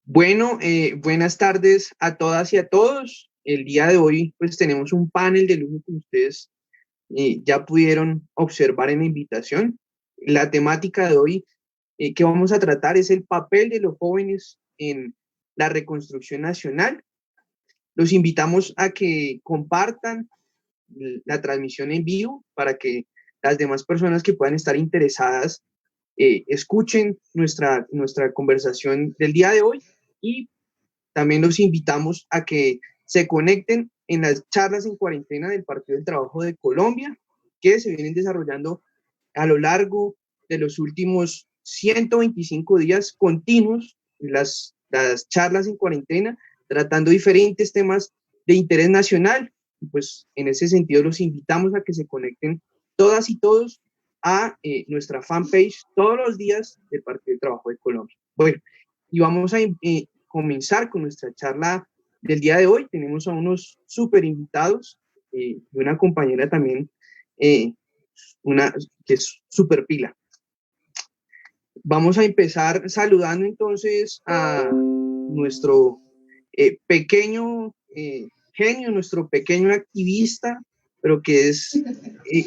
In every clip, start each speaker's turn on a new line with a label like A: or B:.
A: Bueno, buenas tardes a todas y a todos. El día de hoy pues tenemos un panel de lujo que ustedes ya pudieron observar en la invitación. La temática de hoy que vamos a tratar es el papel de los jóvenes en la reconstrucción nacional. Los invitamos a que compartan la transmisión en vivo para que las demás personas que puedan estar interesadas escuchen nuestra conversación del día de hoy, y también los invitamos a que se conecten en las charlas en cuarentena del Partido del Trabajo de Colombia, que se vienen desarrollando a lo largo de los últimos 125 días continuos, las charlas en cuarentena, tratando diferentes temas de interés nacional. Pues en ese sentido los invitamos a que se conecten todas y todos a nuestra fanpage todos los días del Partido del Trabajo de Colombia. Bueno, y vamos a comenzar con nuestra charla del día de hoy. Tenemos a unos súper invitados y una compañera también, una que es súper pila. Vamos a empezar saludando entonces a nuestro pequeño genio, nuestro pequeño activista, pero que es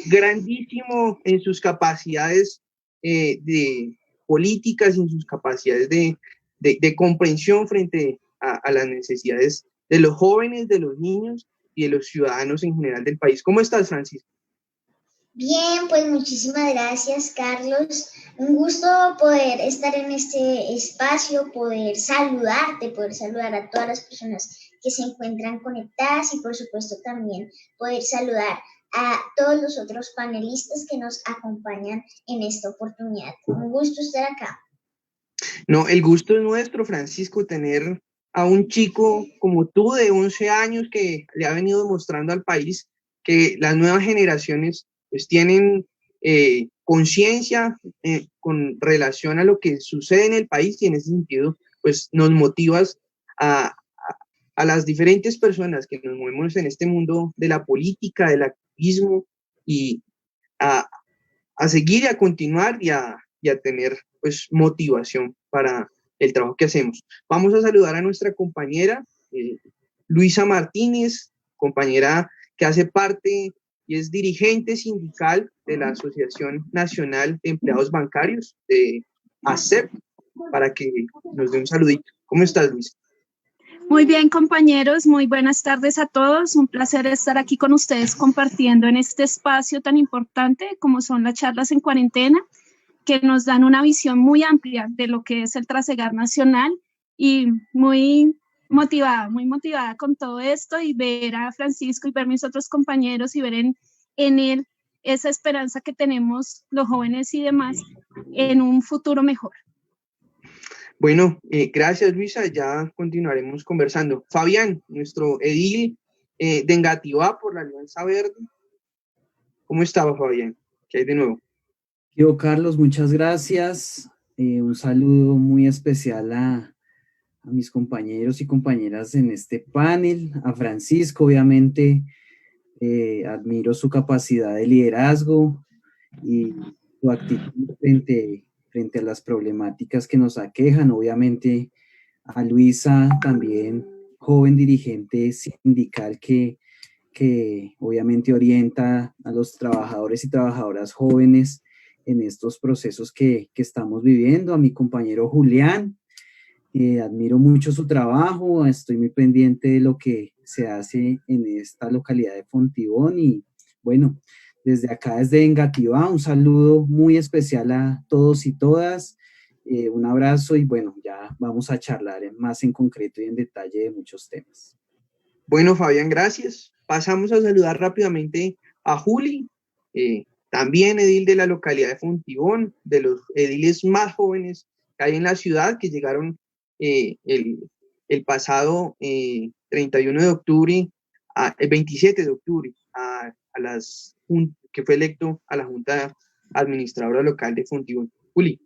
A: grandísimo en sus capacidades de políticas, en sus capacidades de comprensión frente a las necesidades de los jóvenes, de los niños y de los ciudadanos en general del país. ¿Cómo estás, Francisco?
B: Bien, pues muchísimas gracias, Carlos. Un gusto poder estar en este espacio, poder saludarte, poder saludar a todas las personas que se encuentran conectadas y por supuesto también poder saludar a todos los otros panelistas que nos acompañan en esta oportunidad. Un gusto estar acá.
A: No, el gusto es nuestro, Francisco, tener a un chico como tú de 11 años que le ha venido demostrando al país que las nuevas generaciones pues tienen conciencia con relación a lo que sucede en el país, y en ese sentido pues nos motivas a las diferentes personas que nos movemos en este mundo de la política, del activismo, y a seguir y a continuar y a tener pues motivación para el trabajo que hacemos. Vamos a saludar a nuestra compañera Luisa Martínez, compañera que hace parte y es dirigente sindical de la Asociación Nacional de Empleados Bancarios, de ASEP, para que nos dé un saludito. ¿Cómo estás, Luisa?
C: Muy bien, compañeros, muy buenas tardes a todos. Un placer estar aquí con ustedes compartiendo en este espacio tan importante como son las charlas en cuarentena, que nos dan una visión muy amplia de lo que es el trasegar nacional, y muy motivada con todo esto, y ver a Francisco y ver a mis otros compañeros y ver en él esa esperanza que tenemos los jóvenes y demás en un futuro mejor.
A: Bueno, gracias, Luisa, ya continuaremos conversando. Fabián, nuestro edil de Engativá por la Alianza Verde. ¿Cómo estaba, Fabián? ¿Qué hay de nuevo?
D: Yo, Carlos, muchas gracias. Un saludo muy especial a mis compañeros y compañeras en este panel, a Francisco, obviamente, admiro su capacidad de liderazgo y su actitud frente a las problemáticas que nos aquejan. Obviamente a Luisa, también joven dirigente sindical que obviamente orienta a los trabajadores y trabajadoras jóvenes en estos procesos que estamos viviendo. A mi compañero Julián, admiro mucho su trabajo, estoy muy pendiente de lo que se hace en esta localidad de Fontibón, y bueno, desde acá, desde Engativá, un saludo muy especial a todos y todas, un abrazo, y bueno, ya vamos a charlar más en concreto y en detalle de muchos temas.
A: Bueno, Fabián, gracias. Pasamos a saludar rápidamente a Juli, también edil de la localidad de Fontibón, de los ediles más jóvenes que hay en la ciudad, que llegaron el pasado 31 de octubre, el 27 de octubre, que fue electo a la Junta Administradora Local de Fontibón. Juli,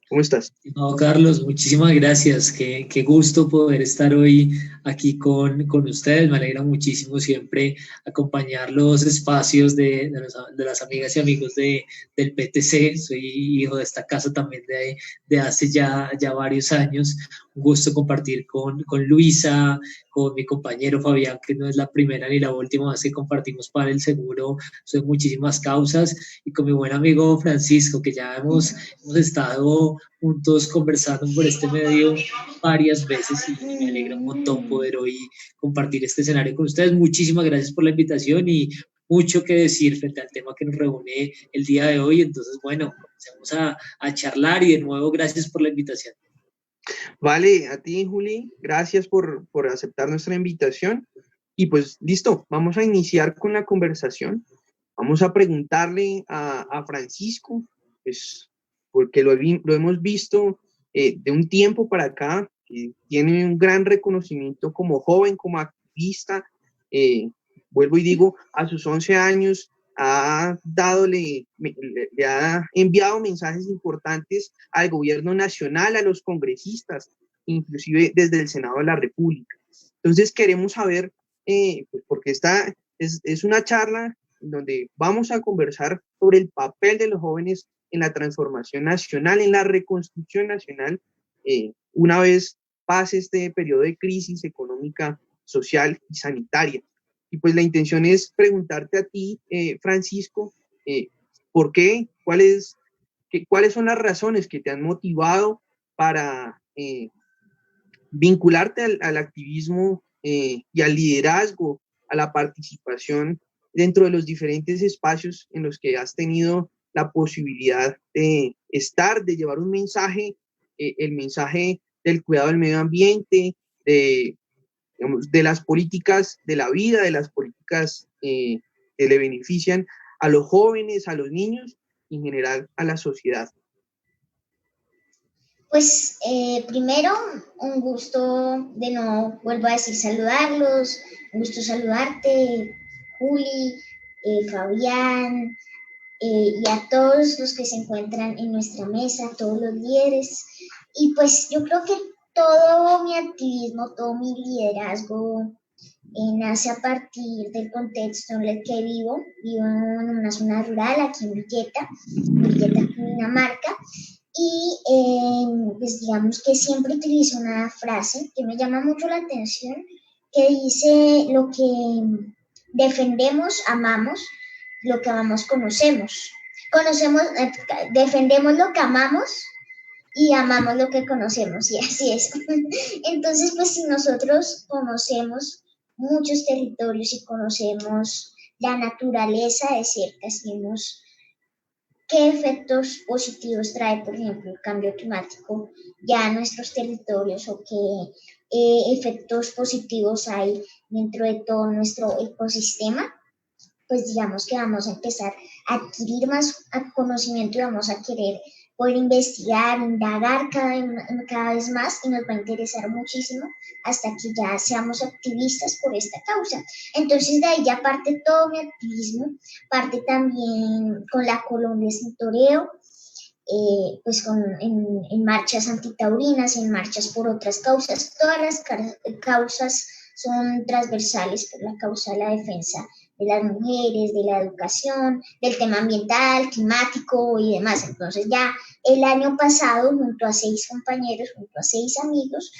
A: ¿cómo estás?
E: No, Carlos, muchísimas gracias. Qué gusto poder estar hoy aquí con ustedes. Me alegra muchísimo siempre acompañar los espacios de las amigas y amigos del PTC. Soy hijo de esta casa también de hace ya varios años. Un gusto compartir con Luisa, con mi compañero Fabián, que no es la primera ni la última vez que compartimos para el seguro, son muchísimas causas, y con mi buen amigo Francisco, que ya hemos estado juntos conversando por este medio varias veces, y me alegra un montón poder hoy compartir este escenario con ustedes. Muchísimas gracias por la invitación y mucho que decir frente al tema que nos reúne el día de hoy. Entonces, bueno, comencemos a charlar, y de nuevo gracias por la invitación.
A: Vale, a ti, Juli, gracias por aceptar nuestra invitación. Y pues listo, vamos a iniciar con la conversación. Vamos a preguntarle a Francisco, pues, porque lo hemos visto de un tiempo para acá, que tiene un gran reconocimiento como joven, como activista. Vuelvo y digo, a sus 11 años le ha enviado mensajes importantes al gobierno nacional, a los congresistas, inclusive desde el Senado de la República. Entonces queremos saber, pues porque esta es una charla donde vamos a conversar sobre el papel de los jóvenes en la transformación nacional, en la reconstrucción nacional, una vez pase este periodo de crisis económica, social y sanitaria. Y pues la intención es preguntarte a ti, Francisco, ¿por qué? ¿Cuáles son las razones que te han motivado para vincularte al activismo y al liderazgo, a la participación dentro de los diferentes espacios en los que has tenido la posibilidad de estar, de llevar un mensaje, el mensaje del cuidado del medio ambiente, de las políticas de la vida, de las políticas que le benefician a los jóvenes, a los niños y en general a la sociedad?
B: Pues primero, un gusto, de nuevo, vuelvo a decir, saludarlos, un gusto saludarte, Juli, Fabián, y a todos los que se encuentran en nuestra mesa, todos los líderes. Y pues yo creo que todo mi activismo, todo mi liderazgo nace a partir del contexto en el que vivo. Vivo en una zona rural, aquí en Villeta, Cundinamarca. Y pues digamos que siempre utilizo una frase que me llama mucho la atención, que dice: lo que defendemos, amamos, lo que amamos, conocemos. Defendemos lo que amamos y amamos lo que conocemos, y así es. Entonces, pues si nosotros conocemos muchos territorios y conocemos la naturaleza de cerca, sabemos qué efectos positivos trae, por ejemplo, el cambio climático ya a nuestros territorios, o qué efectos positivos hay dentro de todo nuestro ecosistema, pues digamos que vamos a empezar a adquirir más conocimiento y vamos a querer poder investigar, indagar cada vez más, y nos va a interesar muchísimo hasta que ya seamos activistas por esta causa. Entonces de ahí ya parte todo mi activismo, parte también con la Colombia sin toreo, pues en marchas antitaurinas, en marchas por otras causas. Todas las causas son transversales por la causa de la defensa de las mujeres, de la educación, del tema ambiental, climático y demás. Entonces ya el año pasado, junto a 6 compañeros, junto a 6 amigos,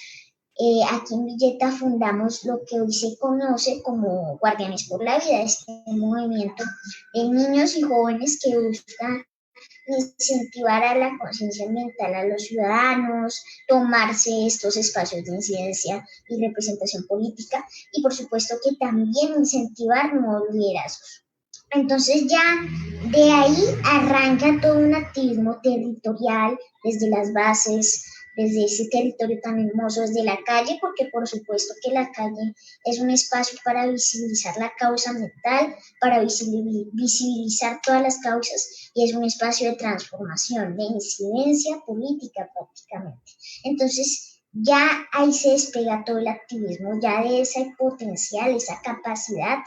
B: aquí en Villeta fundamos lo que hoy se conoce como Guardianes por la Vida, este movimiento de niños y jóvenes que busca incentivar a la conciencia ambiental a los ciudadanos, tomarse estos espacios de incidencia y representación política, y por supuesto que también incentivar nuevos liderazgos. Entonces ya de ahí arranca todo un activismo territorial desde las bases, desde ese territorio tan hermoso, desde la calle, porque por supuesto que la calle es un espacio para visibilizar la causa ambiental, para visibilizar todas las causas, y es un espacio de transformación, de incidencia política prácticamente. Entonces ya ahí se despega todo el activismo, ya de ese potencial, esa capacidad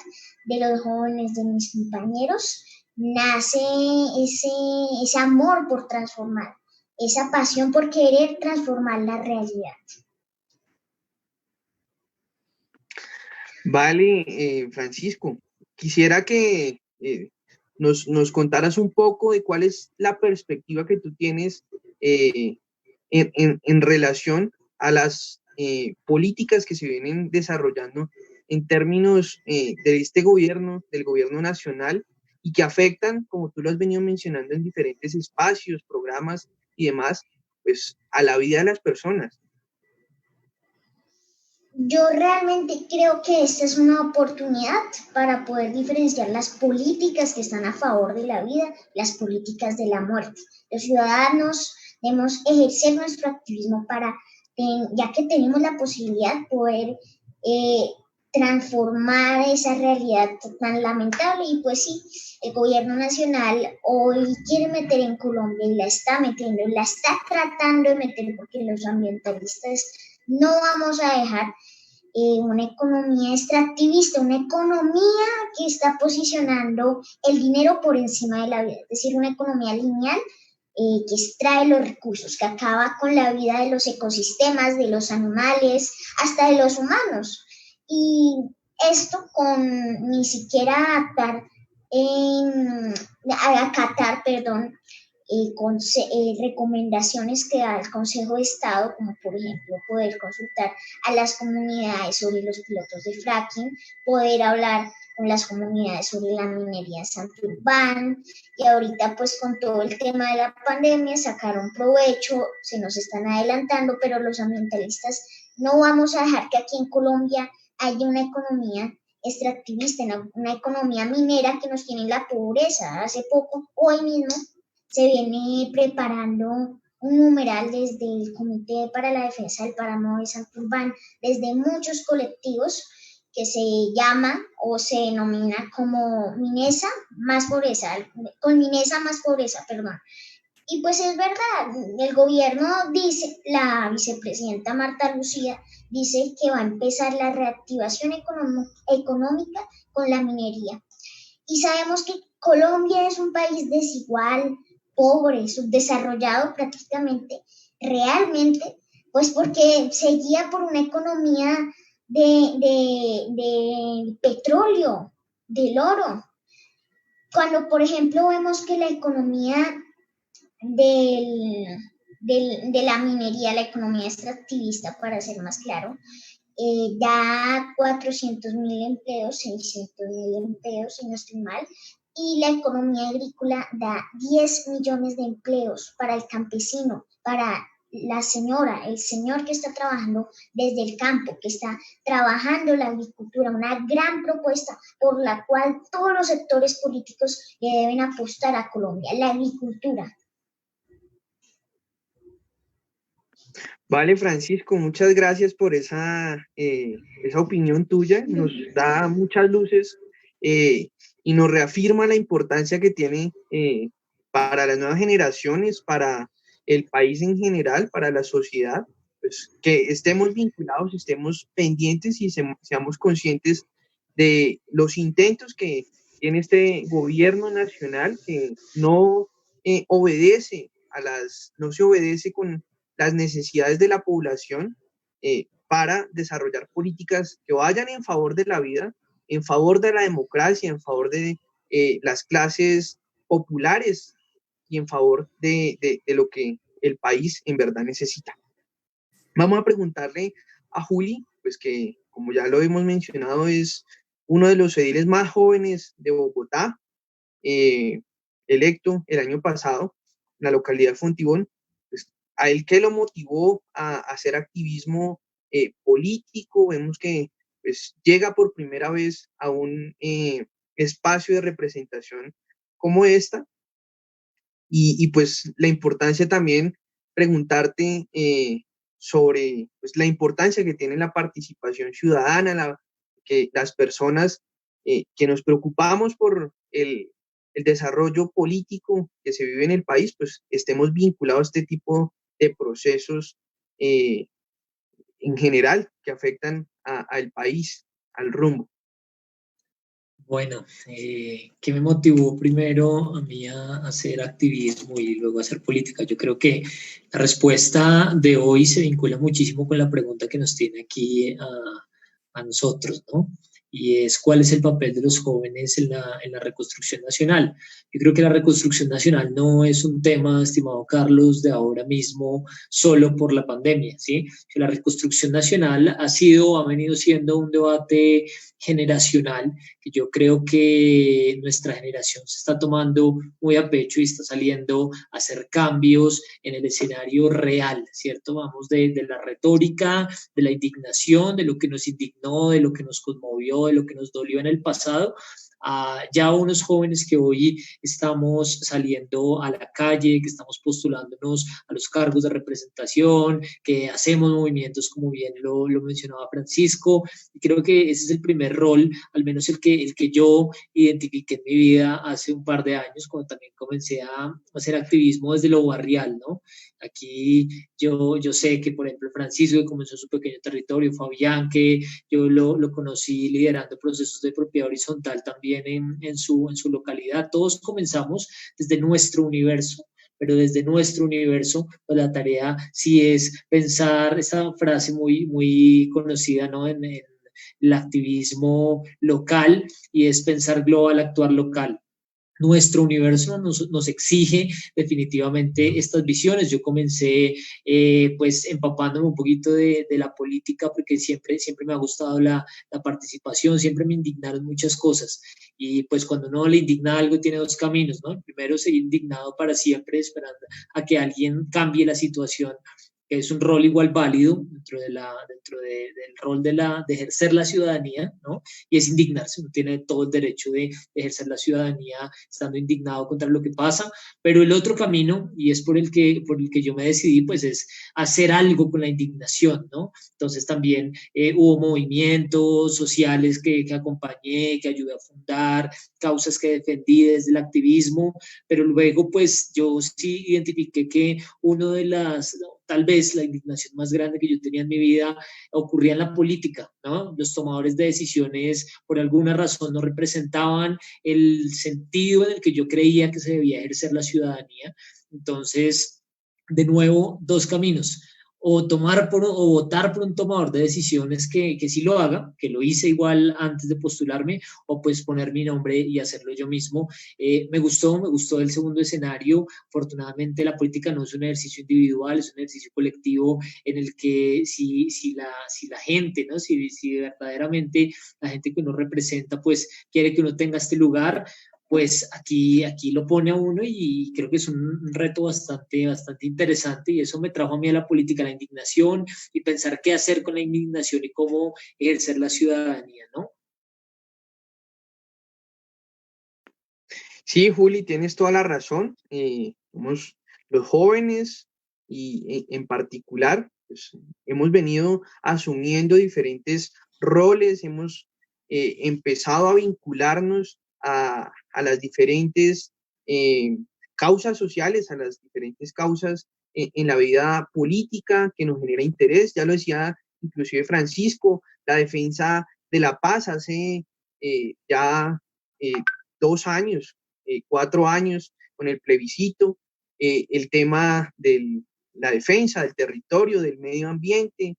B: de los jóvenes, de mis compañeros, nace ese amor por transformar, esa pasión por querer transformar la realidad.
A: Vale, Francisco, quisiera que nos contaras un poco de cuál es la perspectiva que tú tienes en relación a las políticas que se vienen desarrollando en términos de este gobierno, del gobierno nacional, y que afectan, como tú lo has venido mencionando en diferentes espacios, programas y demás, pues a la vida de las personas.
B: Yo realmente creo que esta es una oportunidad para poder diferenciar las políticas que están a favor de la vida y las políticas de la muerte. Los ciudadanos debemos ejercer nuestro activismo ya que tenemos la posibilidad de poder transformar esa realidad tan lamentable. Y pues sí, el gobierno nacional hoy quiere meter en Colombia y la está metiendo, la está tratando de meter, porque los ambientalistas no vamos a dejar una economía extractivista, una economía que está posicionando el dinero por encima de la vida, es decir, una economía lineal que extrae los recursos, que acaba con la vida de los ecosistemas, de los animales, hasta de los humanos. Y esto con ni siquiera acatar, recomendaciones que da el Consejo de Estado, como por ejemplo poder consultar a las comunidades sobre los pilotos de fracking, poder hablar con las comunidades sobre la minería en Santurbán, y ahorita pues con todo el tema de la pandemia sacaron provecho, se nos están adelantando, pero los ambientalistas no vamos a dejar que aquí en Colombia haya una economía extractivista, una economía minera que nos tiene en la pobreza. Hace poco, hoy mismo, se viene preparando un numeral desde el Comité para la Defensa del Páramo de Santurbán, desde muchos colectivos, que se llama o se denomina como Minesa más pobreza, con Minesa más pobreza, perdón. Y pues es verdad, el gobierno dice, la vicepresidenta Marta Lucía dice que va a empezar la reactivación económica con la minería. Y sabemos que Colombia es un país desigual, pobre, subdesarrollado prácticamente, realmente, pues porque se guía por una economía de petróleo, del oro. Cuando, por ejemplo, vemos que la economía de la minería, la economía extractivista, para ser más claro, da 400.000 empleos, 600.000 empleos, si no estoy mal, y la economía agrícola da 10 millones de empleos para el campesino, para la señora, el señor que está trabajando desde el campo, que está trabajando la agricultura, una gran propuesta por la cual todos los sectores políticos le deben apostar a Colombia, la agricultura.
A: Vale, Francisco, muchas gracias por esa opinión tuya. Nos da muchas luces y nos reafirma la importancia que tiene para las nuevas generaciones, para el país en general, para la sociedad, pues que estemos vinculados, estemos pendientes y seamos conscientes de los intentos que tiene este gobierno nacional, que no no se obedece con las necesidades de la población para desarrollar políticas que vayan en favor de la vida, en favor de la democracia, en favor de las clases populares y en favor de lo que el país en verdad necesita. Vamos a preguntarle a Juli, pues que como ya lo hemos mencionado es uno de los ediles más jóvenes de Bogotá, electo el año pasado en la localidad de Fontibón. Pues, a él, ¿qué lo motivó a hacer activismo político? Vemos que pues, llega por primera vez a un espacio de representación como esta, y pues la importancia también preguntarte sobre pues, la importancia que tiene la participación ciudadana, que las personas que nos preocupamos por el desarrollo político que se vive en el país, pues estemos vinculados a este tipo de procesos en general que afectan al país, al rumbo.
E: Bueno, ¿qué me motivó primero a mí a hacer activismo y luego a hacer política? Yo creo que la respuesta de hoy se vincula muchísimo con la pregunta que nos tiene aquí a nosotros, ¿no? y es cuál es el papel de los jóvenes en la reconstrucción nacional. Yo creo que la reconstrucción nacional no es un tema, estimado Carlos, de ahora mismo solo por la pandemia, ¿sí? La reconstrucción nacional ha venido siendo un debate generacional que yo creo que nuestra generación se está tomando muy a pecho y está saliendo a hacer cambios en el escenario real, ¿cierto? Vamos de la retórica, de la indignación, de lo que nos indignó, de lo que nos conmovió, de lo que nos dolió en el pasado, a ya unos jóvenes que hoy estamos saliendo a la calle, que estamos postulándonos a los cargos de representación, que hacemos movimientos como bien lo mencionaba Francisco, y creo que ese es el primer rol, al menos el que yo identifiqué en mi vida hace un par de años, cuando también comencé a hacer activismo desde lo barrial, ¿no? Aquí yo sé que, por ejemplo, Francisco, que comenzó su pequeño territorio, Fabián, que yo lo conocí liderando procesos de propiedad horizontal también en su localidad. Todos comenzamos desde nuestro universo, pero desde nuestro universo, pues la tarea sí es pensar esta frase muy conocida, ¿no? En el activismo local, y es pensar global, actuar local. Nuestro universo nos exige definitivamente estas visiones. Yo comencé pues empapándome un poquito de la política porque siempre me ha gustado la participación, siempre me indignaron muchas cosas, y pues cuando uno le indigna algo tiene dos caminos, ¿no? El primero, seguir indignado para siempre esperando a que alguien cambie la situación, que es un rol igual válido del rol de ejercer la ciudadanía, ¿no? Y es indignarse, uno tiene todo el derecho de ejercer la ciudadanía estando indignado contra lo que pasa, pero el otro camino, y es por el que yo me decidí, pues es hacer algo con la indignación, ¿no? Entonces también hubo movimientos sociales que acompañé, que ayudé a fundar, causas que defendí desde el activismo, pero luego pues yo sí identifiqué que tal vez la indignación más grande que yo tenía en mi vida ocurría en la política, ¿no? Los tomadores de decisiones por alguna razón no representaban el sentido en el que yo creía que se debía ejercer la ciudadanía. Entonces, de nuevo, dos caminos: o votar por un tomador de decisiones que sí lo haga, que lo hice igual antes de postularme, o pues poner mi nombre y hacerlo yo mismo. Me gustó el segundo escenario. Afortunadamente la política no es un ejercicio individual, es un ejercicio colectivo en el que si la gente, ¿no? Si verdaderamente la gente que uno representa pues quiere que uno tenga este lugar, pues aquí lo pone a uno, y creo que es un reto bastante interesante, y eso me trajo a mí a la política, la indignación, y pensar qué hacer con la indignación y cómo ejercer la ciudadanía, ¿no?
A: Sí, Juli, tienes toda la razón. Somos los jóvenes y en particular, pues, hemos venido asumiendo diferentes roles, hemos empezado a vincularnos a las diferentes causas sociales, a las diferentes causas en la vida política que nos genera interés. Ya lo decía inclusive Francisco, la defensa de la paz hace ya 2 años, 4 años con el plebiscito, el tema de la defensa del territorio, del medio ambiente,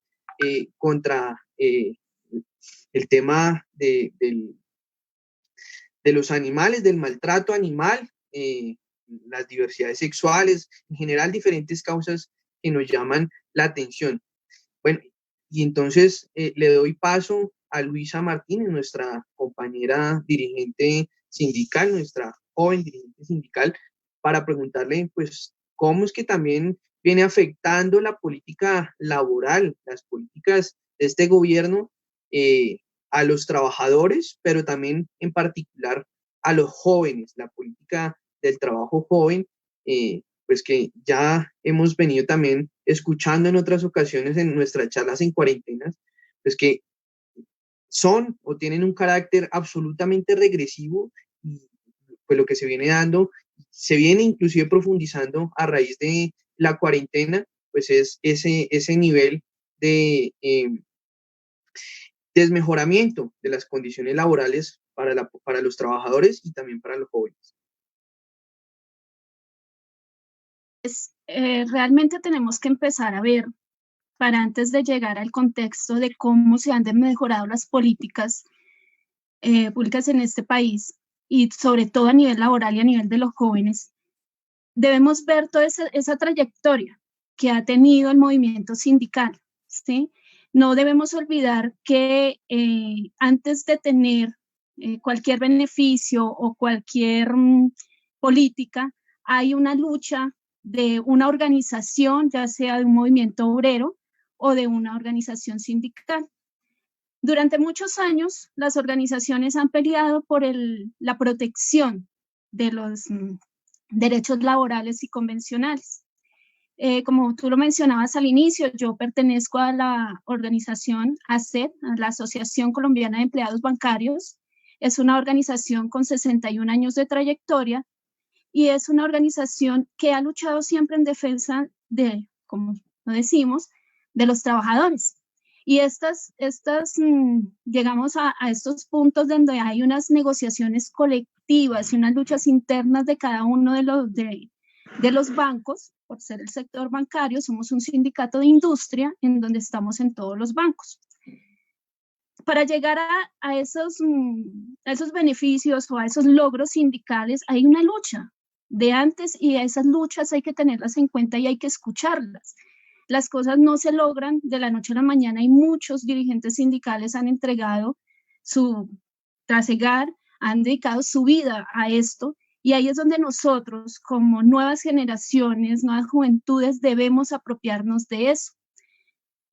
A: contra el tema de los animales, del maltrato animal, las diversidades sexuales, en general diferentes causas que nos llaman la atención. Bueno, y entonces le doy paso a Luisa Martínez, nuestra compañera dirigente sindical, nuestra joven dirigente sindical, para preguntarle, pues, cómo es que también viene afectando la política laboral, las políticas de este gobierno a los trabajadores, pero también en particular a los jóvenes, la política del trabajo joven, pues que ya hemos venido también escuchando en otras ocasiones en nuestras charlas en cuarentenas, pues que son o tienen un carácter absolutamente regresivo, y pues lo que se viene dando, se viene inclusive profundizando a raíz de la cuarentena, pues es ese nivel de desmejoramiento de las condiciones laborales para los trabajadores y también para los jóvenes.
C: Realmente tenemos que empezar a ver, para antes de llegar al contexto de cómo se han mejorado las políticas, públicas en este país, y sobre todo a nivel laboral y a nivel de los jóvenes, debemos ver toda esa trayectoria que ha tenido el movimiento sindical, ¿sí? No debemos olvidar que antes de tener cualquier beneficio o cualquier política, hay una lucha de una organización, ya sea de un movimiento obrero o de una organización sindical. Durante muchos años, las organizaciones han peleado por la protección de los derechos laborales y convencionales. Como tú lo mencionabas al inicio, yo pertenezco a la organización ACEB, a la Asociación Colombiana de Empleados Bancarios. Es una organización con 61 años de trayectoria y es una organización que ha luchado siempre en defensa de, como lo decimos, de los trabajadores. Y llegamos a estos puntos donde hay unas negociaciones colectivas y unas luchas internas de cada uno de los bancos. Por ser el sector bancario, somos un sindicato de industria en donde estamos en todos los bancos. Para llegar a esos beneficios o a esos logros sindicales, hay una lucha de antes y esas luchas hay que tenerlas en cuenta y hay que escucharlas. Las cosas no se logran de la noche a la mañana y muchos dirigentes sindicales han entregado su trasegar, han dedicado su vida a esto. Y ahí es donde nosotros, como nuevas generaciones, nuevas juventudes, debemos apropiarnos de eso.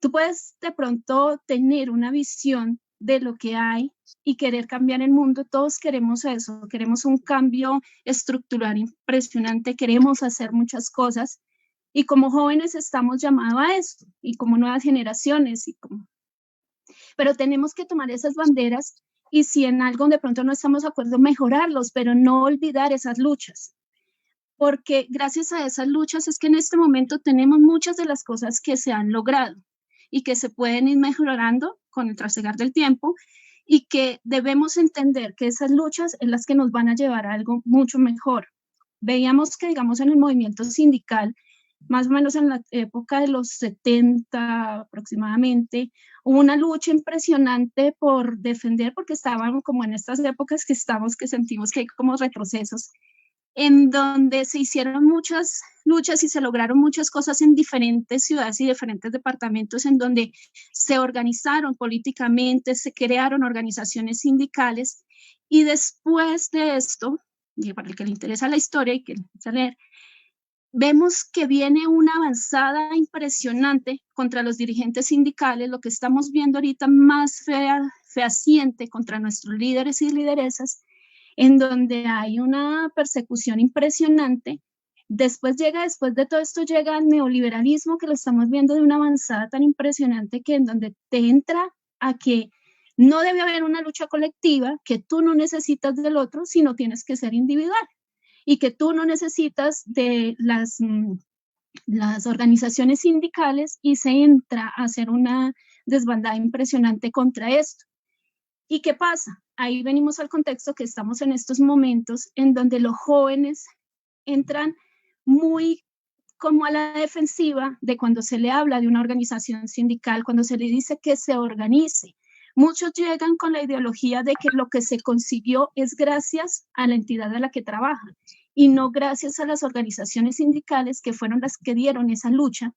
C: Tú puedes de pronto tener una visión de lo que hay y querer cambiar el mundo. Todos queremos eso, queremos un cambio estructural impresionante, queremos hacer muchas cosas. Y como jóvenes estamos llamados a esto, y como nuevas generaciones. Pero tenemos que tomar esas banderas y si en algo de pronto no estamos de acuerdo, mejorarlos, pero no olvidar esas luchas. Porque gracias a esas luchas es que en este momento tenemos muchas de las cosas que se han logrado y que se pueden ir mejorando con el trasegar del tiempo y que debemos entender que esas luchas es las que nos van a llevar a algo mucho mejor. Veíamos que, digamos, en el movimiento sindical, más o menos en la época de los 70 aproximadamente, hubo una lucha impresionante por defender, porque estaban como en estas épocas que sentimos que hay como retrocesos, en donde se hicieron muchas luchas y se lograron muchas cosas en diferentes ciudades y diferentes departamentos, en donde se organizaron políticamente, se crearon organizaciones sindicales, y después de esto, y para el que le interesa la historia y que le interesa leer, vemos que viene una avanzada impresionante contra los dirigentes sindicales, lo que estamos viendo ahorita más fehaciente contra nuestros líderes y lideresas, en donde hay una persecución impresionante. Después de todo esto llega el neoliberalismo, que lo estamos viendo de una avanzada tan impresionante, que en donde te entra a que no debe haber una lucha colectiva, que tú no necesitas del otro, sino tienes que ser individual. Y que tú no necesitas de las organizaciones sindicales y se entra a hacer una desbandada impresionante contra esto. ¿Y qué pasa? Ahí venimos al contexto que estamos en estos momentos en donde los jóvenes entran muy como a la defensiva de cuando se le habla de una organización sindical, cuando se le dice que se organice. Muchos llegan con la ideología de que lo que se consiguió es gracias a la entidad a la que trabajan y no gracias a las organizaciones sindicales que fueron las que dieron esa lucha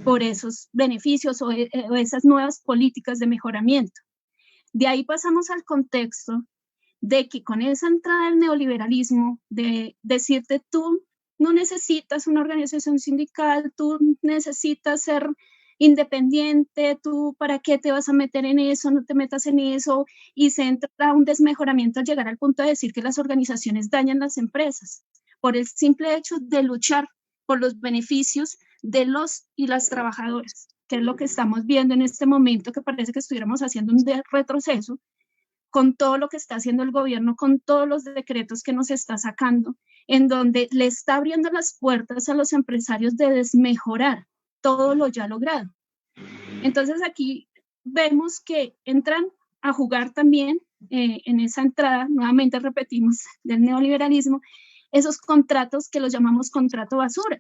C: por esos beneficios o esas nuevas políticas de mejoramiento. De ahí pasamos al contexto de que con esa entrada del neoliberalismo, de decirte tú no necesitas una organización sindical, tú necesitas ser independiente, tú para qué te vas a meter en eso, no te metas en eso, y se entra a un desmejoramiento al llegar al punto de decir que las organizaciones dañan las empresas por el simple hecho de luchar por los beneficios de los y las trabajadoras, que es lo que estamos viendo en este momento, que parece que estuviéramos haciendo un retroceso con todo lo que está haciendo el gobierno, con todos los decretos que nos está sacando, en donde le está abriendo las puertas a los empresarios de desmejorar todo lo ya logrado. Entonces aquí vemos que entran a jugar también en esa entrada, nuevamente repetimos, del neoliberalismo, esos contratos que los llamamos contrato basura,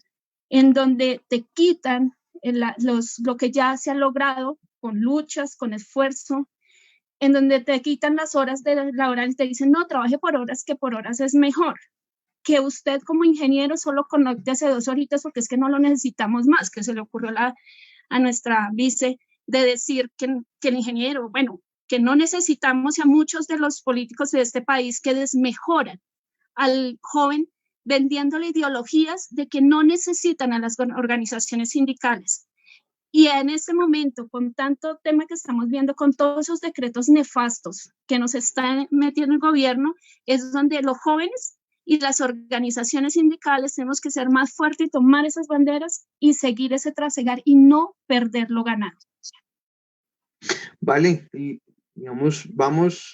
C: en donde te quitan lo que ya se ha logrado con luchas, con esfuerzo, en donde te quitan las horas laborales, te dicen, no, trabaje por horas, que por horas es mejor. Que usted como ingeniero solo conecte hace 2 horitas porque es que no lo necesitamos más, que se le ocurrió a nuestra vice de decir que el ingeniero, bueno, que no necesitamos a muchos de los políticos de este país que desmejoran al joven vendiéndole ideologías de que no necesitan a las organizaciones sindicales. Y en este momento, con tanto tema que estamos viendo, con todos esos decretos nefastos que nos está metiendo el gobierno, es donde los jóvenes y las organizaciones sindicales tenemos que ser más fuertes y tomar esas banderas y seguir ese trasegar y no perder lo ganado.
A: Vale, y digamos,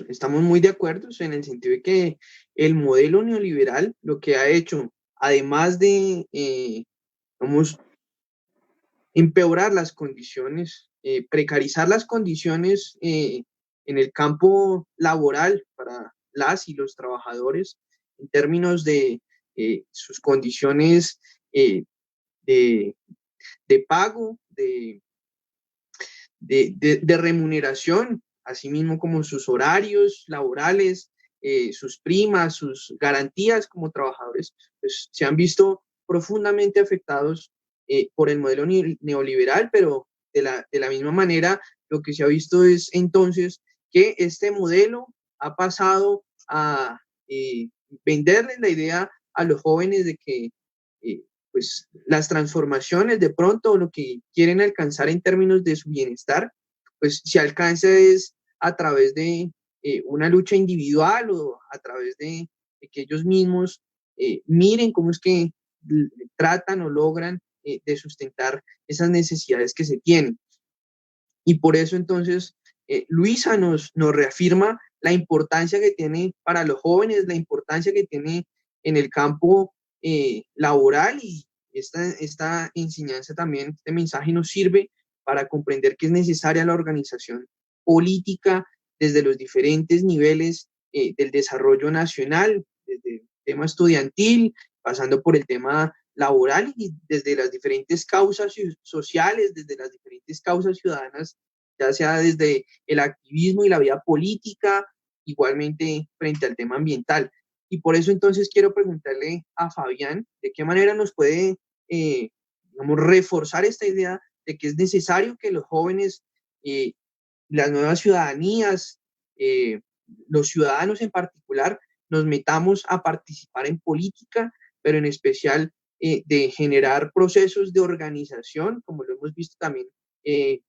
A: estamos muy de acuerdo en el sentido de que el modelo neoliberal lo que ha hecho, además de, vamos, empeorar las condiciones, precarizar las condiciones en el campo laboral para las y los trabajadores en términos de sus condiciones de pago, de remuneración, así mismo como sus horarios laborales, sus primas, sus garantías como trabajadores, pues se han visto profundamente afectados por el modelo neoliberal, pero de la misma manera lo que se ha visto es entonces que este modelo ha pasado a venderles la idea a los jóvenes de que pues las transformaciones de pronto lo que quieren alcanzar en términos de su bienestar, pues se alcanza es a través de una lucha individual o a través de que ellos mismos miren cómo es que tratan o logran de sustentar esas necesidades que se tienen. Y por eso entonces Luisa nos reafirma la importancia que tiene para los jóvenes, la importancia que tiene en el campo laboral, y esta enseñanza también, este mensaje nos sirve para comprender que es necesaria la organización política desde los diferentes niveles del desarrollo nacional, desde el tema estudiantil, pasando por el tema laboral y desde las diferentes causas sociales, desde las diferentes causas ciudadanas, ya sea desde el activismo y la vida política, igualmente frente al tema ambiental. Y por eso entonces quiero preguntarle a Fabián de qué manera nos puede, digamos, reforzar esta idea de que es necesario que los jóvenes, las nuevas ciudadanías, los ciudadanos en particular, nos metamos a participar en política, pero en especial de generar procesos de organización, como lo hemos visto también,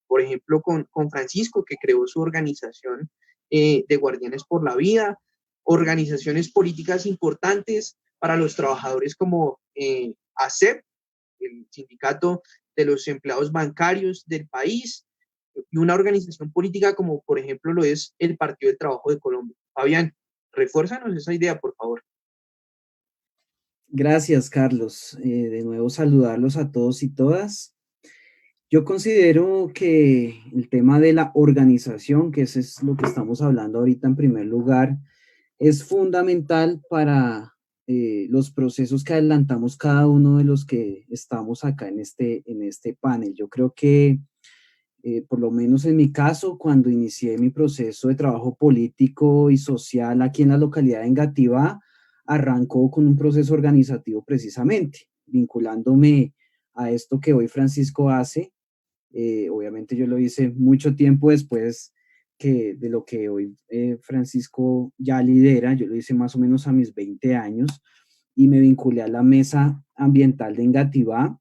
A: por ejemplo, con Francisco, que creó su organización de Guardianes por la Vida, organizaciones políticas importantes para los trabajadores como ASEP, el sindicato de los empleados bancarios del país, y una organización política como, por ejemplo, lo es el Partido del Trabajo de Colombia. Fabián, refuérzanos esa idea, por favor.
D: Gracias, Carlos. De nuevo saludarlos a todos y todas. Yo considero que el tema de la organización, que eso es lo que estamos hablando ahorita en primer lugar, es fundamental para los procesos que adelantamos cada uno de los que estamos acá en este panel. Yo creo que, por lo menos en mi caso, cuando inicié mi proceso de trabajo político y social aquí en la localidad de Engativá, arrancó con un proceso organizativo precisamente, vinculándome a esto que hoy Francisco hace. Obviamente yo lo hice mucho tiempo después de lo que hoy Francisco ya lidera. Yo lo hice más o menos a mis 20 años y me vinculé a la Mesa Ambiental de Engativá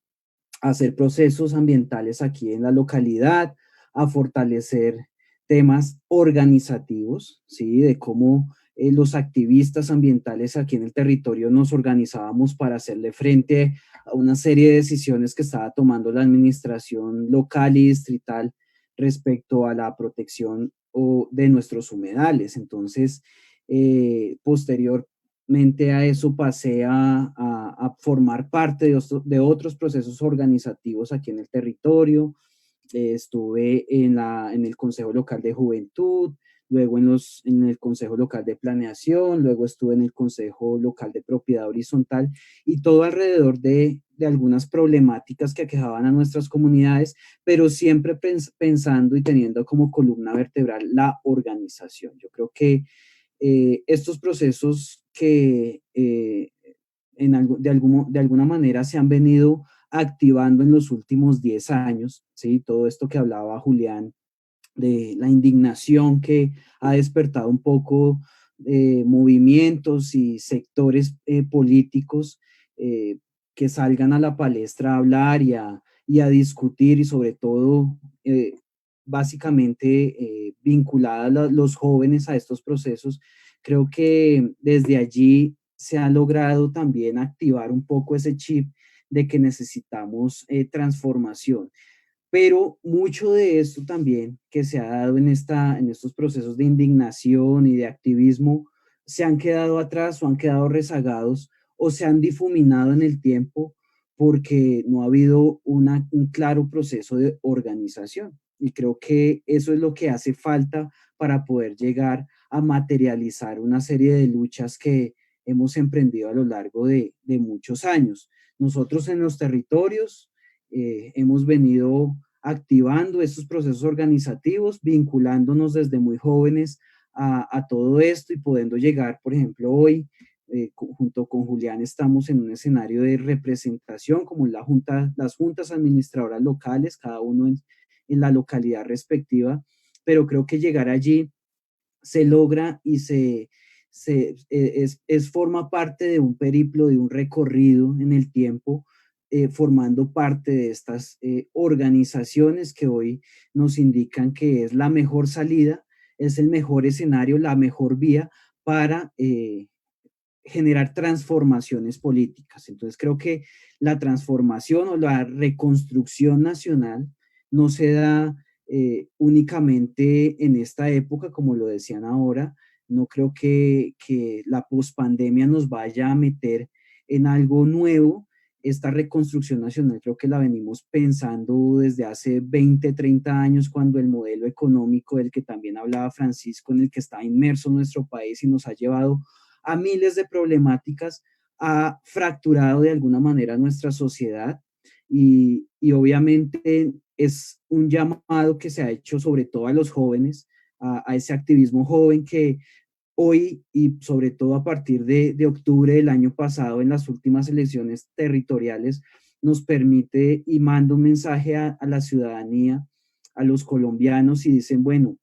D: a hacer procesos ambientales aquí en la localidad, a fortalecer temas organizativos, ¿sí? De cómo los activistas ambientales aquí en el territorio nos organizábamos para hacerle frente a una serie de decisiones que estaba tomando la administración local y distrital respecto a la protección de nuestros humedales. Entonces, posteriormente a eso pasé a formar parte de otros procesos organizativos aquí en el territorio. Estuve en el Consejo Local de Juventud, luego en el Consejo Local de Planeación, luego estuve en el Consejo Local de Propiedad Horizontal y todo alrededor de algunas problemáticas que aquejaban a nuestras comunidades, pero siempre pensando y teniendo como columna vertebral la organización. Yo creo que estos procesos que de alguna manera se han venido activando en los últimos 10 años, ¿sí? Todo esto que hablaba Julián, de la indignación que ha despertado un poco movimientos y sectores políticos eh, que salgan a la palestra a hablar y a discutir y sobre todo básicamente vinculada a los jóvenes a estos procesos. Creo que desde allí se ha logrado también activar un poco ese chip de que necesitamos transformación. Pero mucho de esto también que se ha dado en estos procesos de indignación y de activismo se han quedado atrás o han quedado rezagados o se han difuminado en el tiempo porque no ha habido un claro proceso de organización. Y creo que eso es lo que hace falta para poder llegar a materializar una serie de luchas que hemos emprendido a lo largo de muchos años. Nosotros en los territorios hemos venido activando estos procesos organizativos, vinculándonos desde muy jóvenes a todo esto y pudiendo llegar, por ejemplo, hoy, junto con Julián, estamos en un escenario de representación como las juntas administradoras locales, cada uno en la localidad respectiva, pero creo que llegar allí se logra y forma parte de un periplo, de un recorrido en el tiempo, formando parte de estas organizaciones que hoy nos indican que es la mejor salida, es el mejor escenario, la mejor vía para generar transformaciones políticas. Entonces creo que la transformación o la reconstrucción nacional no se da únicamente en esta época, como lo decían ahora. No creo que la pospandemia nos vaya a meter en algo nuevo. Esta reconstrucción nacional creo que la venimos pensando desde hace 20, 30 años, cuando el modelo económico del que también hablaba Francisco, en el que está inmerso nuestro país y nos ha llevado a miles de problemáticas, ha fracturado de alguna manera nuestra sociedad y obviamente es un llamado que se ha hecho sobre todo a los jóvenes, a ese activismo joven que hoy y sobre todo a partir de octubre del año pasado en las últimas elecciones territoriales nos permite y manda un mensaje a la ciudadanía, a los colombianos y dicen, bueno,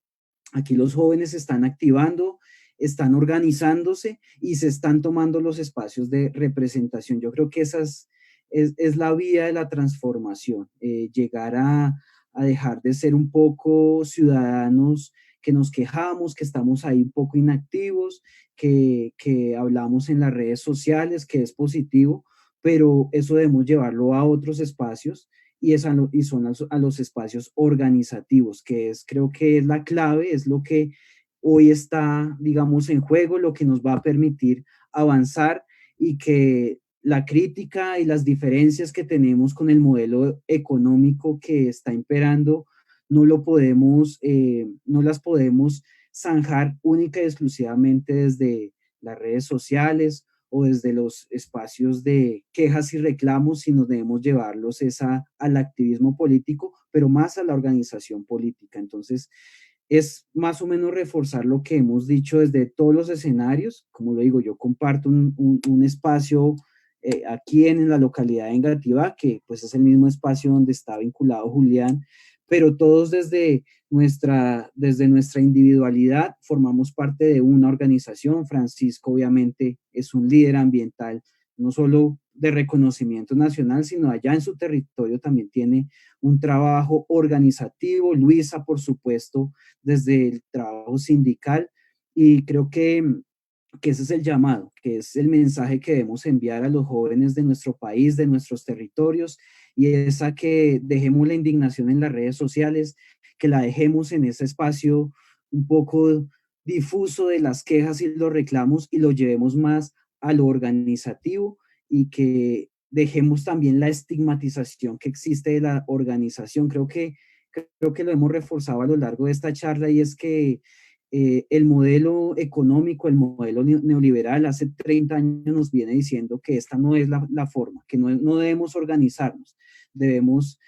D: aquí los jóvenes se están activando, están organizándose y se están tomando los espacios de representación. Yo creo que esa es la vía de la transformación, llegar a dejar de ser un poco ciudadanos que nos quejamos, que estamos ahí un poco inactivos, que hablamos en las redes sociales, que es positivo, pero eso debemos llevarlo a otros espacios y son a los espacios organizativos, que creo que es la clave, es lo que hoy está, digamos, en juego, lo que nos va a permitir avanzar y que la crítica y las diferencias que tenemos con el modelo económico que está imperando no las podemos zanjar única y exclusivamente desde las redes sociales o desde los espacios de quejas y reclamos, sino debemos llevarlos al activismo político, pero más a la organización política. Entonces, es más o menos reforzar lo que hemos dicho desde todos los escenarios. Como lo digo, yo comparto un espacio aquí en la localidad de Engativá, que pues es el mismo espacio donde está vinculado Julián, pero todos desde nuestra individualidad formamos parte de una organización. Francisco obviamente es un líder ambiental, no solo de reconocimiento nacional, sino allá en su territorio también tiene un trabajo organizativo. Luisa, por supuesto, desde el trabajo sindical, y creo que ese es el llamado, que es el mensaje que debemos enviar a los jóvenes de nuestro país, de nuestros territorios, y es a que dejemos la indignación en las redes sociales, que la dejemos en ese espacio un poco difuso de las quejas y los reclamos y lo llevemos más a lo organizativo y que dejemos también la estigmatización que existe de la organización. Creo que lo hemos reforzado a lo largo de esta charla y es que el modelo económico, el modelo neoliberal hace 30 años nos viene diciendo que esta no es la forma, que no debemos organizarnos, debemos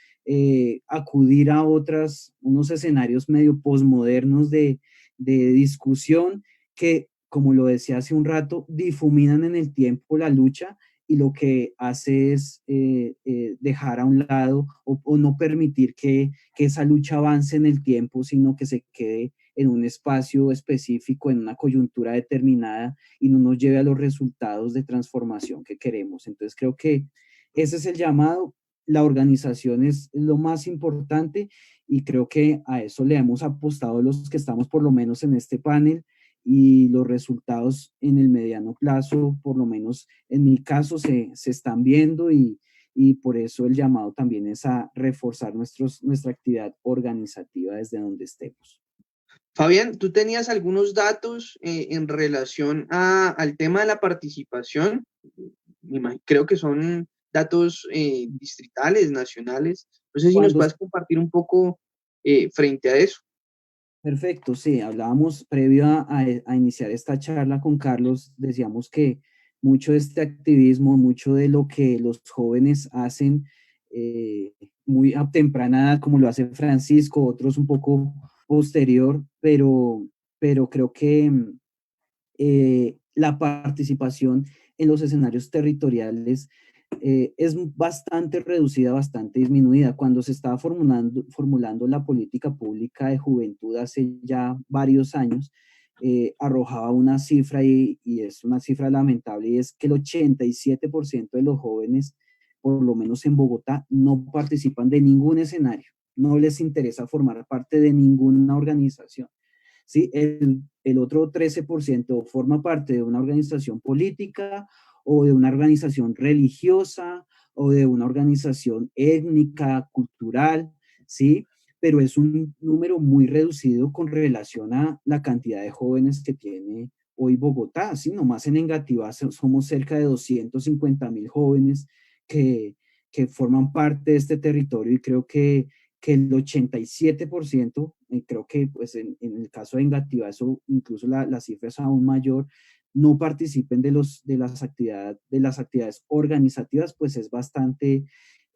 D: acudir a unos escenarios medio posmodernos de discusión que, como lo decía hace un rato, difuminan en el tiempo la lucha y lo que hace es dejar a un lado o no permitir que esa lucha avance en el tiempo, sino que se quede en un espacio específico, en una coyuntura determinada y no nos lleve a los resultados de transformación que queremos. Entonces creo que ese es el llamado. La organización es lo más importante y creo que a eso le hemos apostado los que estamos por lo menos en este panel y los resultados en el mediano plazo, por lo menos en mi caso, se están viendo y por eso el llamado también es a reforzar nuestra actividad organizativa desde donde estemos.
A: Fabián, tú tenías algunos datos en relación al tema de la participación. Creo que son datos distritales, nacionales. No sé si nos puedes compartir un poco frente a eso.
D: Perfecto, sí, hablábamos previo a iniciar esta charla con Carlos, decíamos que mucho de este activismo, mucho de lo que los jóvenes hacen muy a temprana edad, como lo hace Francisco, otros un poco posterior, pero creo que la participación en los escenarios territoriales es bastante reducida, bastante disminuida. Cuando se estaba formulando la política pública de juventud hace ya varios años, arrojaba una cifra y es una cifra lamentable, y es que el 87% de los jóvenes, por lo menos en Bogotá, no participan de ningún escenario, no les interesa formar parte de ninguna organización. ¿Sí? El otro 13% forma parte de una organización política o de una organización religiosa o de una organización étnica, cultural, ¿sí? Pero es un número muy reducido con relación a la cantidad de jóvenes que tiene hoy Bogotá, ¿sí? Nomás en Engativá somos cerca de 250,000 jóvenes que forman parte de este territorio y creo que el 87%, creo que pues en el caso de Engativá, eso incluso la cifra es aún mayor, no participen de las actividades organizativas, pues es bastante,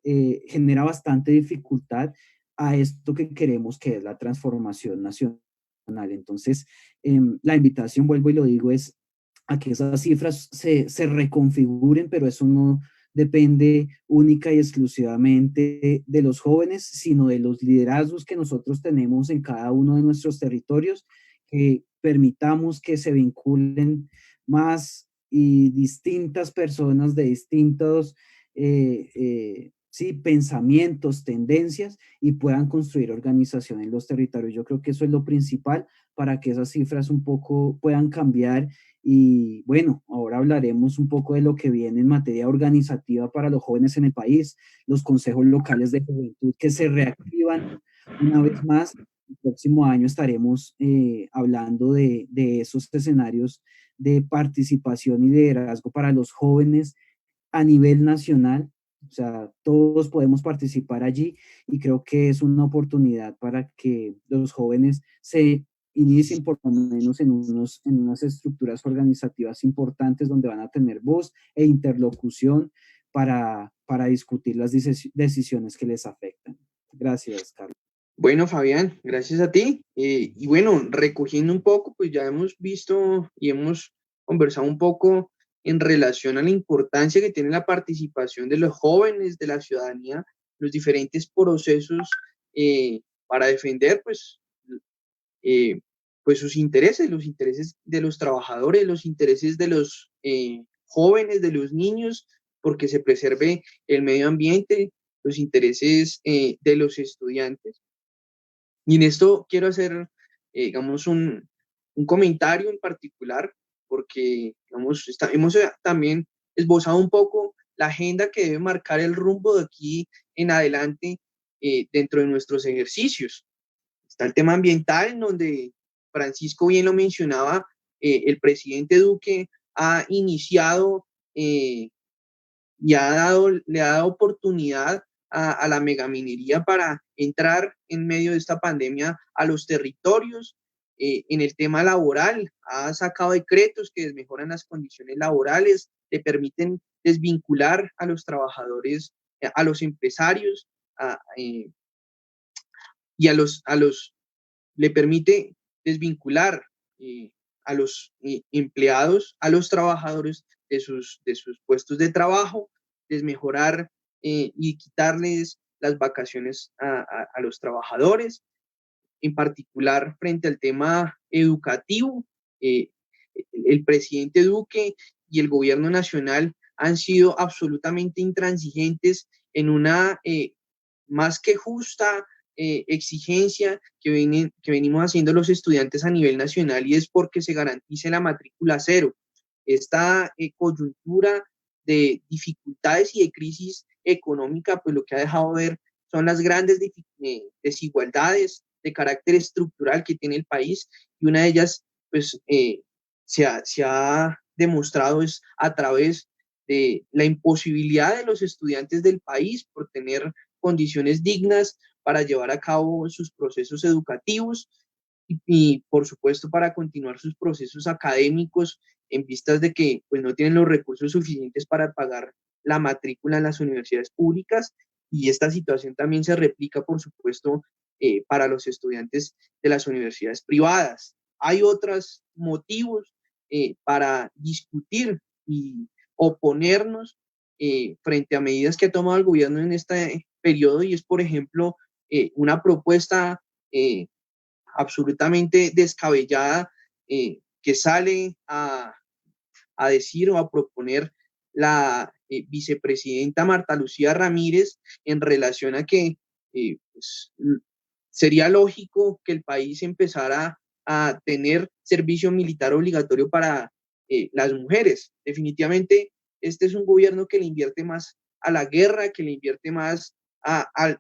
D: genera bastante dificultad a esto que queremos, que es la transformación nacional. Entonces, la invitación, vuelvo y lo digo, es a que esas cifras se reconfiguren, pero eso no depende única y exclusivamente de los jóvenes, sino de los liderazgos que nosotros tenemos en cada uno de nuestros territorios, que permitamos que se vinculen más y distintas personas de distintos sí, pensamientos, tendencias y puedan construir organización en los territorios. Yo creo que eso es lo principal para que esas cifras un poco puedan cambiar. Y bueno, ahora hablaremos un poco de lo que viene en materia organizativa para los jóvenes en el país, los consejos locales de juventud que se reactivan una vez más. El próximo año estaremos hablando de esos escenarios de participación y liderazgo para los jóvenes a nivel nacional. O sea, todos podemos participar allí y creo que es una oportunidad para que los jóvenes se inicien por lo menos en unas estructuras organizativas importantes donde van a tener voz e interlocución para discutir las decisiones que les afectan. Gracias, Carlos.
A: Bueno, Fabián, gracias a ti. Y bueno, recogiendo un poco, pues ya hemos visto y hemos conversado un poco en relación a la importancia que tiene la participación de los jóvenes, de la ciudadanía, los diferentes procesos para defender pues sus intereses, los intereses de los trabajadores, los intereses de los jóvenes, de los niños, porque se preserve el medio ambiente, los intereses de los estudiantes. Y en esto quiero hacer, digamos, un comentario en particular, porque digamos, hemos también esbozado un poco la agenda que debe marcar el rumbo de aquí en adelante dentro de nuestros ejercicios. Está el tema ambiental, en donde Francisco bien lo mencionaba, el presidente Duque ha iniciado y le ha dado oportunidad a la megaminería para entrar en medio de esta pandemia a los territorios. En el tema laboral, ha sacado decretos que mejoran las condiciones laborales, le permiten desvincular a los trabajadores, a los empresarios, y le permite desvincular a los empleados, a los trabajadores de sus puestos de trabajo, desmejorar y quitarles las vacaciones a los trabajadores, en particular frente al tema educativo. El presidente Duque y el gobierno nacional han sido absolutamente intransigentes en una más que justa exigencia que venimos haciendo los estudiantes a nivel nacional, y es porque se garantice la matrícula cero. Esta coyuntura de dificultades y de crisis económica, pues lo que ha dejado ver son las grandes desigualdades de carácter estructural que tiene el país, y una de ellas pues se ha demostrado es a través de la imposibilidad de los estudiantes del país por tener condiciones dignas para llevar a cabo sus procesos educativos y por supuesto para continuar sus procesos académicos, en vistas de que pues no tienen los recursos suficientes para pagar la matrícula en las universidades públicas. Y esta situación también se replica, por supuesto, para los estudiantes de las universidades privadas. Hay otros motivos para discutir y oponernos frente a medidas que ha tomado el gobierno en este periodo, y es, por ejemplo, una propuesta absolutamente descabellada que sale a decir o a proponer la vicepresidenta Marta Lucía Ramírez en relación a que pues, sería lógico que el país empezara a tener servicio militar obligatorio para las mujeres. Definitivamente, este es un gobierno que le invierte más a la guerra, que le invierte más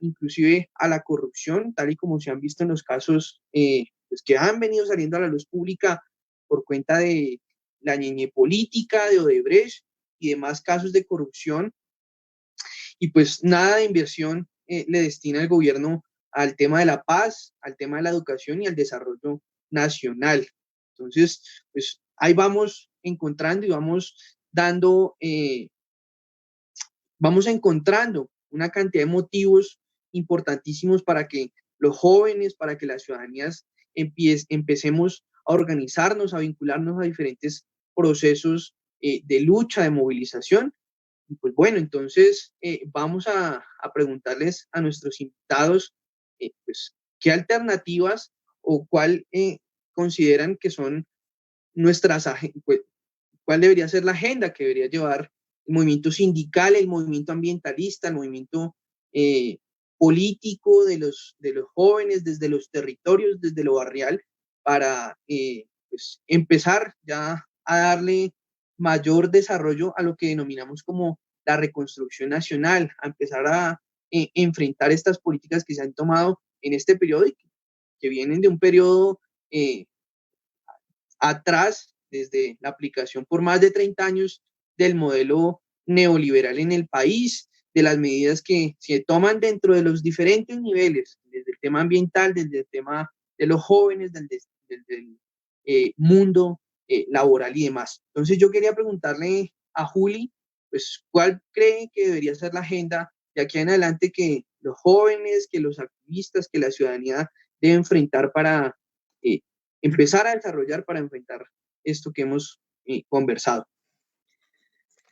A: inclusive a la corrupción, tal y como se han visto en los casos pues que han venido saliendo a la luz pública por cuenta de la ñeñe política, de Odebrecht y demás casos de corrupción. Y pues nada de inversión le destina el gobierno al tema de la paz, al tema de la educación y al desarrollo nacional. Entonces, pues ahí vamos encontrando y vamos encontrando una cantidad de motivos importantísimos para que los jóvenes, para que las ciudadanías empecemos a organizarnos, a vincularnos a diferentes procesos de lucha, de movilización. Y pues bueno, entonces vamos a preguntarles a nuestros invitados pues, qué alternativas o cuál consideran que son pues, cuál debería ser la agenda que debería llevar el movimiento sindical, el movimiento ambientalista, el movimiento político de los jóvenes desde los territorios, desde lo barrial, para pues, empezar ya a darle mayor desarrollo a lo que denominamos como la reconstrucción nacional, a empezar a enfrentar estas políticas que se han tomado en este periodo y que vienen de un periodo atrás, desde la aplicación por más de 30 años del modelo neoliberal en el país, de las medidas que se toman dentro de los diferentes niveles, desde el tema ambiental, desde el tema de los jóvenes, desde el mundo laboral y demás. Entonces yo quería preguntarle a Juli, pues, ¿cuál cree que debería ser la agenda de aquí en adelante que los jóvenes, que los activistas, que la ciudadanía debe enfrentar para empezar a desarrollar, para enfrentar esto que hemos conversado?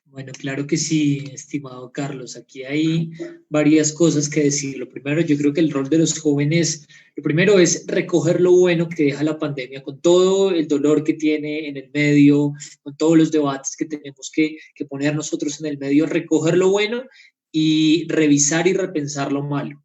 E: Bueno, claro que sí, estimado Carlos. Aquí hay varias cosas que decir. Lo primero, yo creo que el rol de los jóvenes, lo primero es recoger lo bueno que deja la pandemia, con todo el dolor que tiene en el medio, con todos los debates que tenemos que poner nosotros en el medio, recoger lo bueno y revisar y repensar lo malo.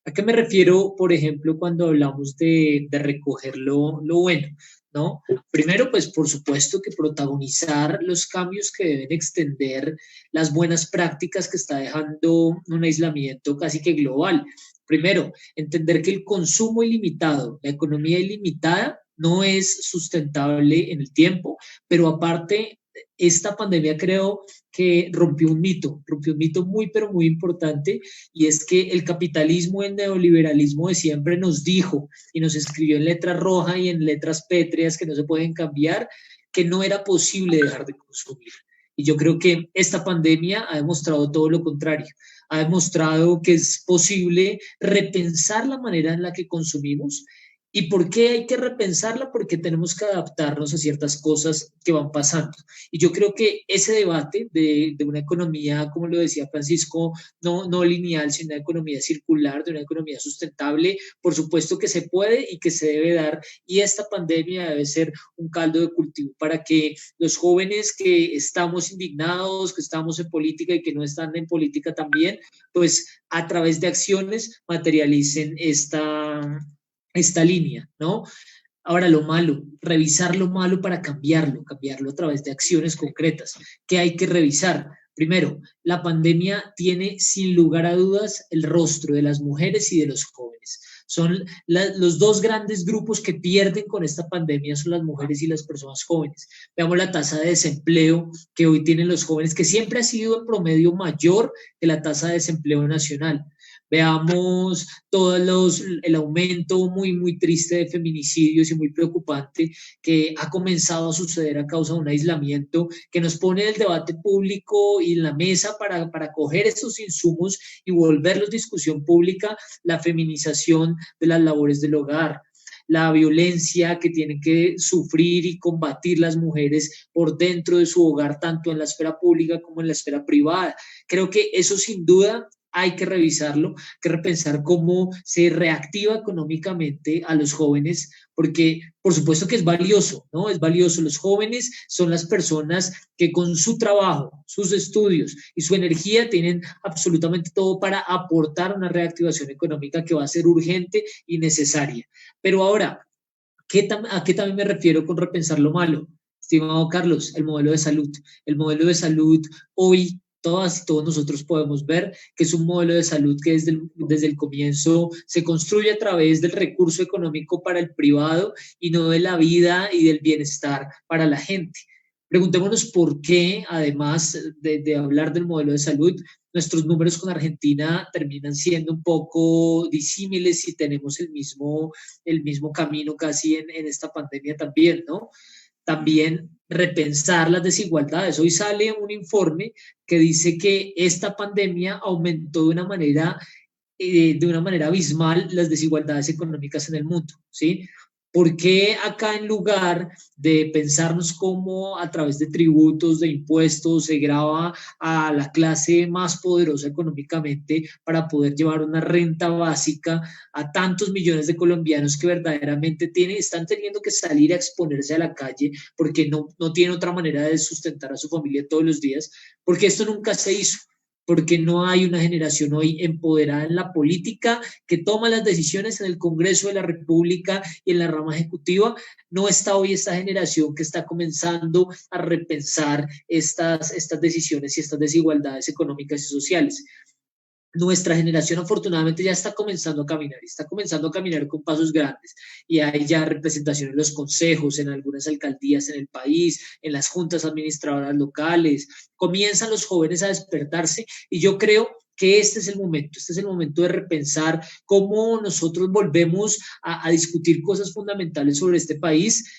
E: ¿A qué me refiero, por ejemplo, cuando hablamos de recoger lo bueno? ¿No? Primero, pues por supuesto que protagonizar los cambios que deben extender las buenas prácticas que está dejando un aislamiento casi que global. Primero, entender que el consumo ilimitado, la economía ilimitada no es sustentable en el tiempo, pero aparte esta pandemia creo que rompió un mito muy, pero muy importante, y es que el capitalismo, el neoliberalismo de siempre nos dijo y nos escribió en letra roja y en letras pétreas que no se pueden cambiar, que no era posible dejar de consumir. Y yo creo que esta pandemia ha demostrado todo lo contrario. Ha demostrado que es posible repensar la manera en la que consumimos. ¿Y por qué hay que repensarla? Porque tenemos que adaptarnos a ciertas cosas que van pasando. Y yo creo que ese debate de una economía, como lo decía Francisco, no lineal, sino una economía circular, de una economía sustentable, por supuesto que se puede y que se debe dar. Y esta pandemia debe ser un caldo de cultivo para que los jóvenes que estamos indignados, que estamos en política y que no están en política también, pues a través de acciones materialicen esta línea, ¿no? Ahora, lo malo, revisar lo malo para cambiarlo a través de acciones concretas. ¿Qué hay que revisar? Primero, la pandemia tiene sin lugar a dudas el rostro de las mujeres y de los jóvenes. Son los dos grandes grupos que pierden con esta pandemia, son las mujeres y las personas jóvenes. Veamos la tasa de desempleo que hoy tienen los jóvenes, que siempre ha sido en promedio mayor que la tasa de desempleo nacional. Veamos el aumento muy, muy triste de feminicidios y muy preocupante que ha comenzado a suceder a causa de un aislamiento que nos pone en el debate público y en la mesa para coger estos insumos y volverlos discusión pública, la feminización de las labores del hogar, la violencia que tienen que sufrir y combatir las mujeres por dentro de su hogar, tanto en la esfera pública como en la esfera privada. Creo que eso sin duda hay que revisarlo, hay que repensar cómo se reactiva económicamente a los jóvenes, porque por supuesto que es valioso, ¿no? Es valioso. Los jóvenes son las personas que con su trabajo, sus estudios y su energía tienen absolutamente todo para aportar una reactivación económica que va a ser urgente y necesaria. Pero ahora, ¿a qué también me refiero con repensar lo malo? Estimado Carlos, el modelo de salud. El modelo de salud hoy todas y todos nosotros podemos ver que es un modelo de salud que desde el comienzo se construye a través del recurso económico para el privado y no de la vida y del bienestar para la gente. Preguntémonos por qué, además de hablar del modelo de salud, nuestros números con Argentina terminan siendo un poco disímiles y tenemos el mismo camino casi en esta pandemia también, ¿no? También repensar las desigualdades. Hoy sale un informe que dice que esta pandemia aumentó de una manera abismal las desigualdades económicas en el mundo, ¿sí? ¿Por qué acá en lugar de pensarnos cómo a través de tributos, de impuestos, se grava a la clase más poderosa económicamente para poder llevar una renta básica a tantos millones de colombianos que verdaderamente están teniendo que salir a exponerse a la calle porque no tienen otra manera de sustentar a su familia todos los días? Porque esto nunca se hizo. Porque no hay una generación hoy empoderada en la política que toma las decisiones en el Congreso de la República y en la rama ejecutiva. No está hoy esta generación que está comenzando a repensar estas decisiones y estas desigualdades económicas y sociales. Nuestra generación afortunadamente ya está comenzando a caminar con pasos grandes y hay ya representación en los consejos, en algunas alcaldías en el país, en las juntas administradoras locales. Comienzan los jóvenes a despertarse y yo creo que este es el momento de repensar cómo nosotros volvemos a discutir cosas fundamentales sobre este país,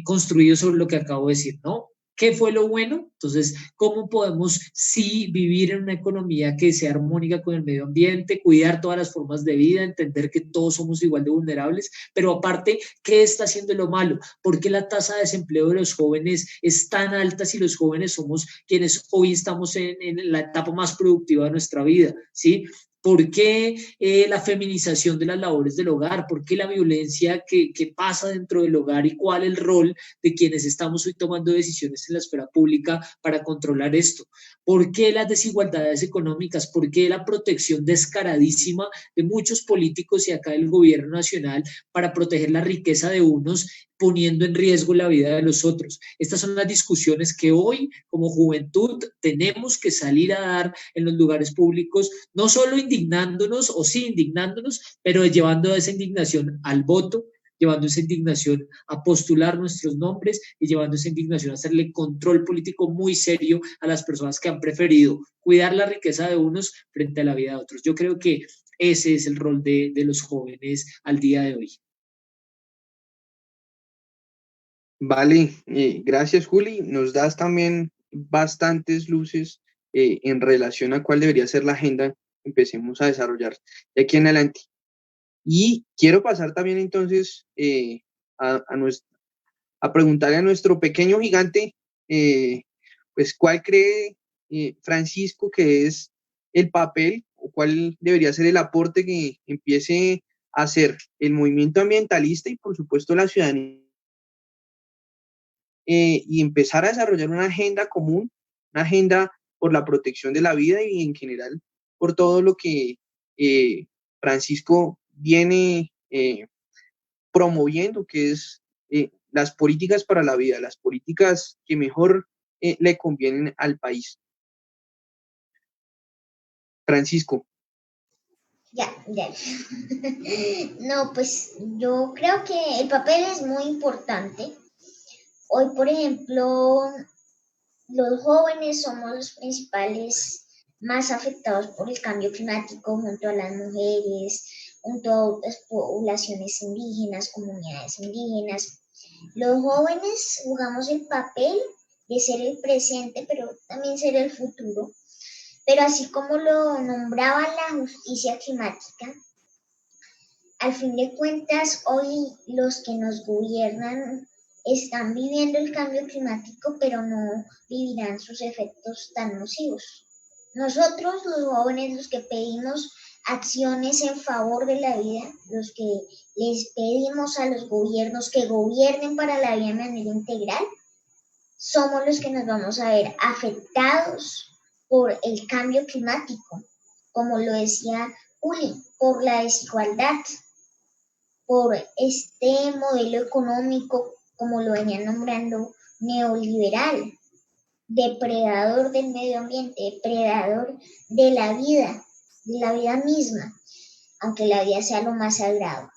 E: construido sobre lo que acabo de decir, ¿no? ¿Qué fue lo bueno? Entonces, ¿cómo podemos sí vivir en una economía que sea armónica con el medio ambiente, cuidar todas las formas de vida, entender que todos somos igual de vulnerables? Pero aparte, ¿qué está haciendo lo malo? ¿Por qué la tasa de desempleo de los jóvenes es tan alta si los jóvenes somos quienes hoy estamos en la etapa más productiva de nuestra vida? ¿Sí? ¿Por qué la feminización de las labores del hogar? ¿Por qué la violencia que pasa dentro del hogar? ¿Y cuál es el rol de quienes estamos hoy tomando decisiones en la esfera pública para controlar esto? ¿Por qué las desigualdades económicas? ¿Por qué la protección descaradísima de muchos políticos y acá del gobierno nacional para proteger la riqueza de unos, poniendo en riesgo la vida de los otros? Estas son las discusiones que hoy, como juventud, tenemos que salir a dar en los lugares públicos, no solo indignándonos, pero llevando esa indignación al voto, llevando esa indignación a postular nuestros nombres y llevando esa indignación a hacerle control político muy serio a las personas que han preferido cuidar la riqueza de unos frente a la vida de otros. Yo creo que ese es el rol de los jóvenes al día de hoy.
A: Vale, gracias Juli. Nos das también bastantes luces en relación a cuál debería ser la agenda que empecemos a desarrollar de aquí en adelante. Y quiero pasar también entonces a preguntarle a nuestro pequeño gigante, pues cuál cree Francisco que es el papel o cuál debería ser el aporte que empiece a hacer el movimiento ambientalista y por supuesto la ciudadanía y empezar a desarrollar una agenda común, una agenda por la protección de la vida y en general por todo lo que Francisco viene promoviendo, que es las políticas para la vida, las políticas que mejor le convienen al país. Francisco.
B: Ya. No, pues yo creo que el papel es muy importante. Hoy, por ejemplo, los jóvenes somos los principales más afectados por el cambio climático junto a las mujeres, junto a otras poblaciones indígenas, comunidades indígenas. Los jóvenes jugamos el papel de ser el presente, pero también ser el futuro. Pero así como lo nombraba la justicia climática, al fin de cuentas, hoy los que nos gobiernan están viviendo el cambio climático, pero no vivirán sus efectos tan nocivos. Nosotros, los jóvenes, los que pedimos acciones en favor de la vida, los que les pedimos a los gobiernos que gobiernen para la vida de manera integral, somos los que nos vamos a ver afectados por el cambio climático, como lo decía Uli, por la desigualdad, por este modelo económico, como lo venía nombrando, neoliberal, depredador del medio ambiente, depredador de la vida misma, aunque la vida sea lo más sagrado.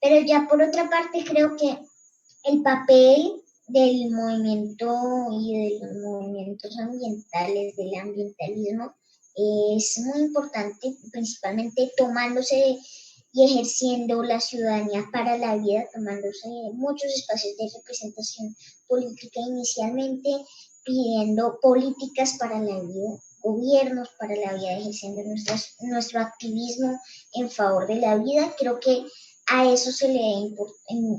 B: Pero ya por otra parte creo que el papel del movimiento y de los movimientos ambientales, del ambientalismo, es muy importante, principalmente tomándose y ejerciendo la ciudadanía para la vida, tomándose muchos espacios de representación política, inicialmente pidiendo políticas para la vida, gobiernos para la vida, ejerciendo nuestro activismo en favor de la vida. Creo que a eso se le debe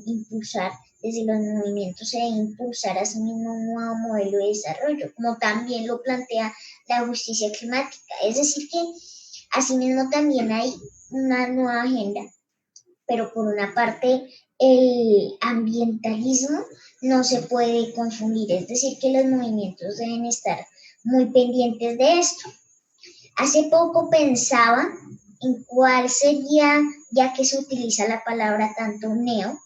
B: impulsar desde los movimientos, se debe impulsar a sí mismo un nuevo modelo de desarrollo, como también lo plantea la justicia climática. Es decir, que asimismo también hay una nueva agenda, pero por una parte el ambientalismo no se puede confundir, es decir, que los movimientos deben estar muy pendientes de esto. Hace poco pensaba en cuál sería, ya que se utiliza la palabra tanto neo,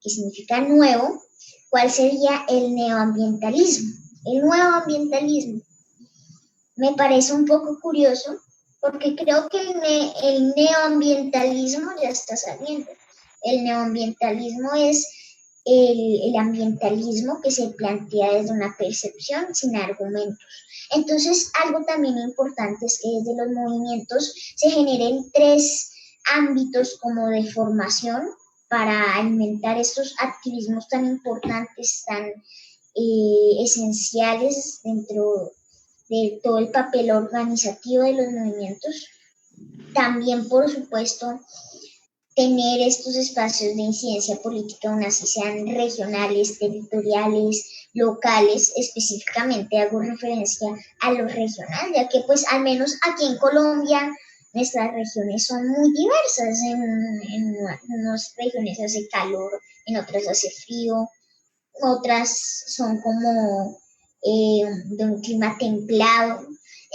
B: que significa nuevo, cuál sería el neoambientalismo. El nuevo ambientalismo me parece un poco curioso porque creo que el neoambientalismo ya está saliendo. El neoambientalismo es el ambientalismo que se plantea desde una percepción sin argumentos. Entonces, algo también importante es que desde los movimientos se generen 3 ámbitos como de formación para alimentar estos activismos tan importantes, tan esenciales dentro de todo el papel organizativo de los movimientos. También, por supuesto, tener estos espacios de incidencia política, aun así sean regionales, territoriales, locales. Específicamente hago referencia a lo regional, ya que pues al menos aquí en Colombia nuestras regiones son muy diversas. En unas regiones hace calor, en otras hace frío, otras son como de un clima templado.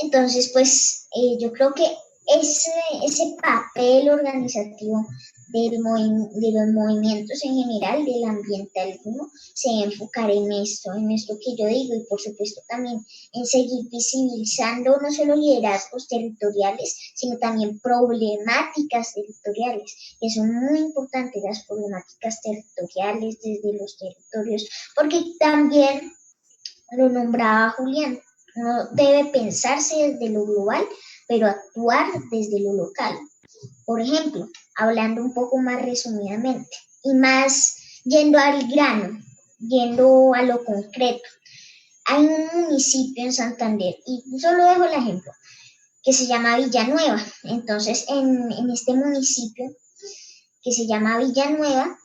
B: Entonces, pues yo creo que ese papel organizativo de los movimientos en general, del ambientalismo, se debe enfocar en esto que yo digo, y por supuesto también en seguir visibilizando no solo liderazgos territoriales, sino también problemáticas territoriales, que son muy importantes las problemáticas territoriales desde los territorios, porque también lo nombraba Julián, uno debe pensarse desde lo global, pero actuar desde lo local. Por ejemplo, hablando un poco más resumidamente y más yendo al grano, yendo a lo concreto. Hay un municipio en Santander, y solo dejo el ejemplo, que se llama Villanueva. Entonces, en este municipio que se llama Villanueva,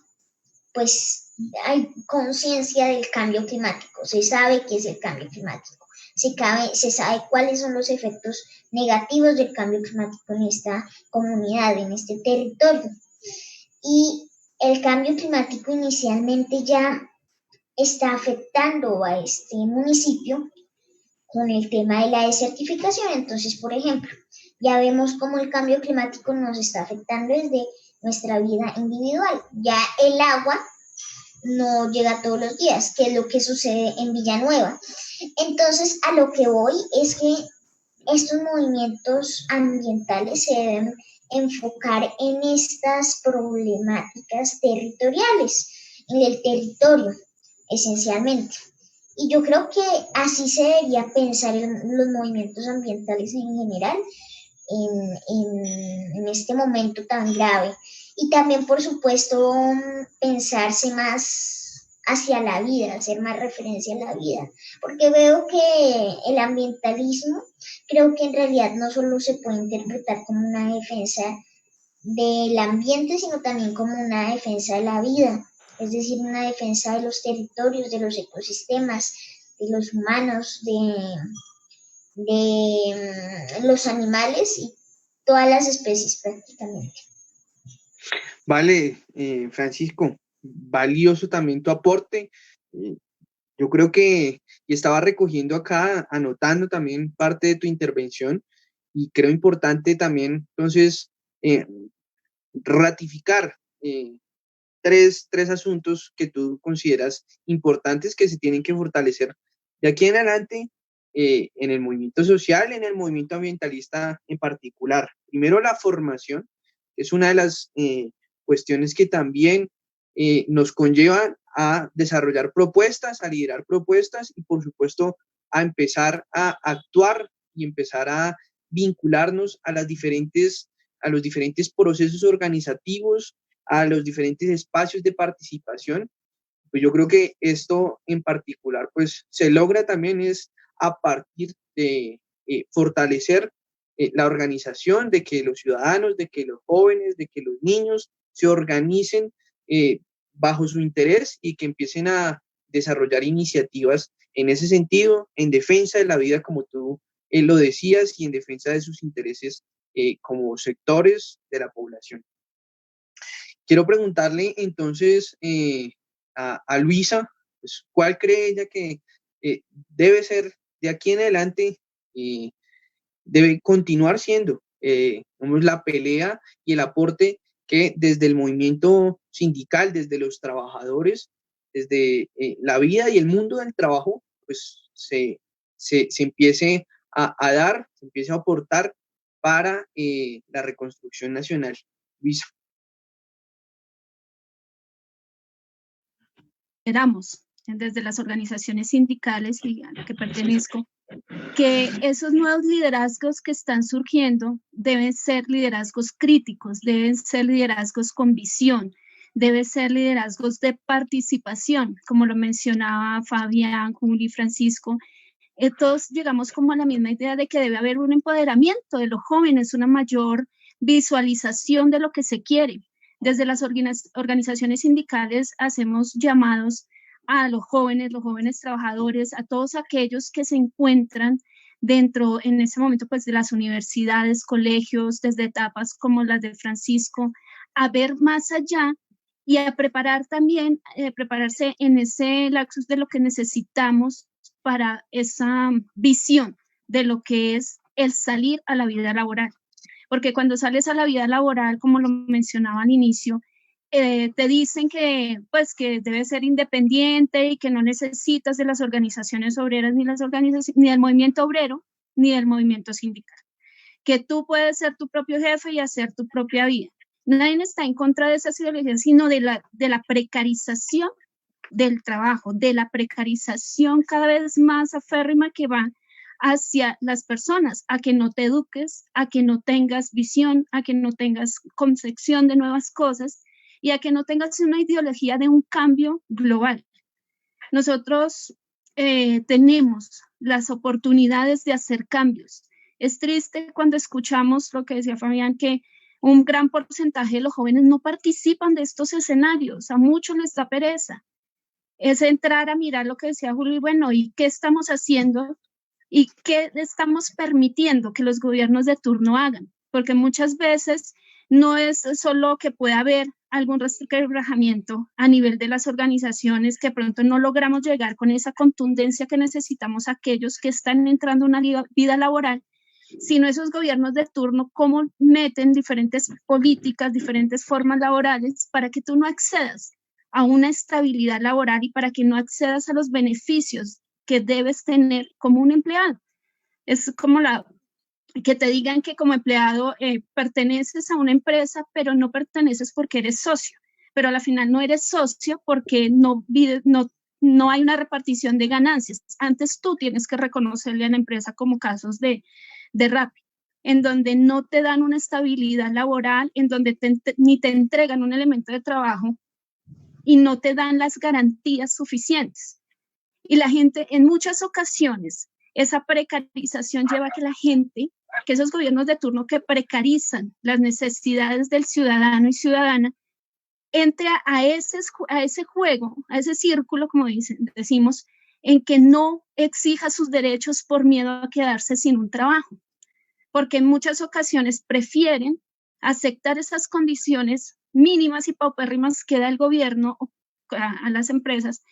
B: pues hay conciencia del cambio climático, se sabe qué es el cambio climático, se sabe cuáles son los efectos negativos del cambio climático en esta comunidad, en este territorio. Y el cambio climático inicialmente ya está afectando a este municipio con el tema de la desertificación. Entonces, por ejemplo, ya vemos cómo el cambio climático nos está afectando desde nuestra vida individual. Ya el agua no llega todos los días, que es lo que sucede en Villanueva. Entonces, a lo que voy es que estos movimientos ambientales se deben enfocar en estas problemáticas territoriales, en el territorio, esencialmente. Y yo creo que así se debería pensar en los movimientos ambientales en general, en este momento tan grave. Y también, por supuesto, pensarse más hacia la vida, hacer más referencia a la vida, porque veo que el ambientalismo, creo que en realidad no solo se puede interpretar como una defensa del ambiente, sino también como una defensa de la vida, es decir, una defensa de los territorios, de los ecosistemas, de los humanos, de los animales y todas las especies prácticamente.
A: Vale, Francisco, valioso también tu aporte. Yo creo que, y estaba recogiendo acá, anotando también parte de tu intervención, y creo importante también, entonces, ratificar tres asuntos que tú consideras importantes que se tienen que fortalecer de aquí en adelante en el movimiento social, en el movimiento ambientalista en particular. Primero, la formación, que es una de las cuestiones que también nos conllevan a desarrollar propuestas, a liderar propuestas y, por supuesto, a empezar a actuar y empezar a vincularnos a los diferentes procesos organizativos, a los diferentes espacios de participación. Pues yo creo que esto en particular pues se logra también es a partir de fortalecer la organización, de que los ciudadanos, de que los jóvenes, de que los niños se organicen bajo su interés y que empiecen a desarrollar iniciativas en ese sentido, en defensa de la vida, como tú lo decías, y en defensa de sus intereses como sectores de la población. Quiero preguntarle entonces a Luisa, pues, ¿cuál cree ella que debe ser de aquí en adelante, debe continuar siendo la pelea y el aporte que desde el movimiento sindical, desde los trabajadores, desde la vida y el mundo del trabajo, pues se empiece a dar, se empiece a aportar para la reconstrucción nacional? Luisa.
C: Esperamos desde las organizaciones sindicales y a la que pertenezco, que esos nuevos liderazgos que están surgiendo deben ser liderazgos críticos, deben ser liderazgos con visión, deben ser liderazgos de participación, como lo mencionaba Fabián, Juli, Francisco. Todos llegamos como a la misma idea de que debe haber un empoderamiento de los jóvenes, una mayor visualización de lo que se quiere. Desde las organizaciones sindicales hacemos llamados a los jóvenes trabajadores, a todos aquellos que se encuentran dentro, en ese momento, pues de las universidades, colegios, desde etapas como las de Francisco, a ver más allá y a preparar también, prepararse en ese lapsus de lo que necesitamos para esa visión de lo que es el salir a la vida laboral. porque cuando sales a la vida laboral, como lo mencionaba al inicio, te dicen que, pues, que debes ser independiente y que no necesitas de las organizaciones obreras ni ni del movimiento obrero ni del movimiento sindical, que tú puedes ser tu propio jefe y hacer tu propia vida. Nadie está en contra de esa ideología, sino de la precarización del trabajo, de la precarización cada vez más aférrima que va hacia las personas, a que no te eduques, a que no tengas visión, a que no tengas concepción de nuevas cosas y a que no tengas una ideología de un cambio global. Nosotros tenemos las oportunidades de hacer cambios. Es triste cuando escuchamos lo que decía Fabián, que un gran porcentaje de los jóvenes no participan de estos escenarios, a muchos les da pereza. Es entrar a mirar lo que decía Julio, y bueno, ¿y qué estamos haciendo? ¿Y qué estamos permitiendo que los gobiernos de turno hagan? Porque muchas veces no es solo que pueda haber algún resquebrajamiento a nivel de las organizaciones, que pronto no logramos llegar con esa contundencia que necesitamos aquellos que están entrando a una vida laboral, sino esos gobiernos de turno, cómo meten diferentes políticas, diferentes formas laborales para que tú no accedas a una estabilidad laboral y para que no accedas a los beneficios que debes tener como un empleado. Es como que te digan que como empleado perteneces a una empresa, pero no perteneces porque eres socio, pero al final no eres socio porque no hay una repartición de ganancias. Antes tú tienes que reconocerle a la empresa, como casos de Rappi, en donde no te dan una estabilidad laboral, en donde ni te entregan un elemento de trabajo y no te dan las garantías suficientes. Y la gente, en muchas ocasiones, esa precarización lleva a que la gente, que esos gobiernos de turno que precarizan las necesidades del ciudadano y ciudadana, entre a ese juego, a ese círculo, como decimos, en que no exija sus derechos por miedo a quedarse sin un trabajo. Porque en muchas ocasiones prefieren aceptar esas condiciones mínimas y paupérrimas que da el gobierno a las empresas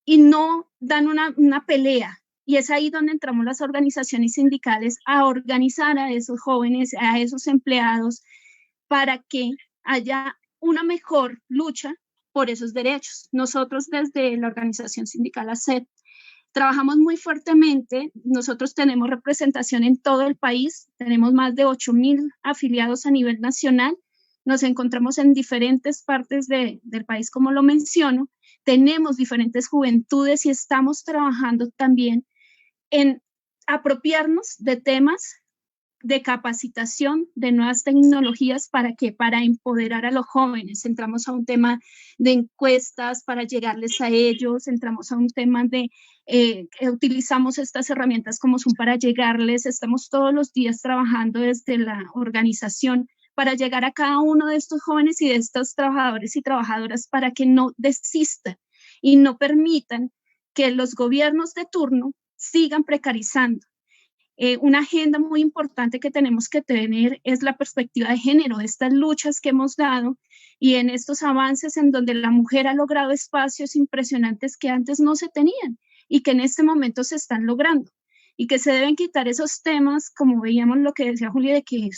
C: y no dan una pelea. Y es ahí donde entramos las organizaciones sindicales a organizar a esos jóvenes, a esos empleados, para que haya una mejor lucha por esos derechos. Nosotros desde la organización sindical ACET trabajamos muy fuertemente. Nosotros tenemos representación en todo el país, tenemos más de 8.000 afiliados a nivel nacional, nos encontramos en diferentes partes del país, como lo menciono, tenemos diferentes juventudes y estamos trabajando también en apropiarnos de temas de capacitación, de nuevas tecnologías, ¿para qué? Para empoderar a los jóvenes. Entramos a un tema de encuestas para llegarles a ellos, entramos a un tema de, utilizamos estas herramientas como Zoom para llegarles, estamos todos los días trabajando desde la organización para llegar a cada uno de estos jóvenes y de estos trabajadores y trabajadoras para que no desistan y no permitan que los gobiernos de turno sigan precarizando. Una agenda muy importante que tenemos que tener es la perspectiva de género, estas luchas que hemos dado y en estos avances en donde la mujer ha logrado espacios impresionantes que antes no se tenían y que en este momento se están logrando y que se deben quitar esos temas, como veíamos lo que decía Julia, de que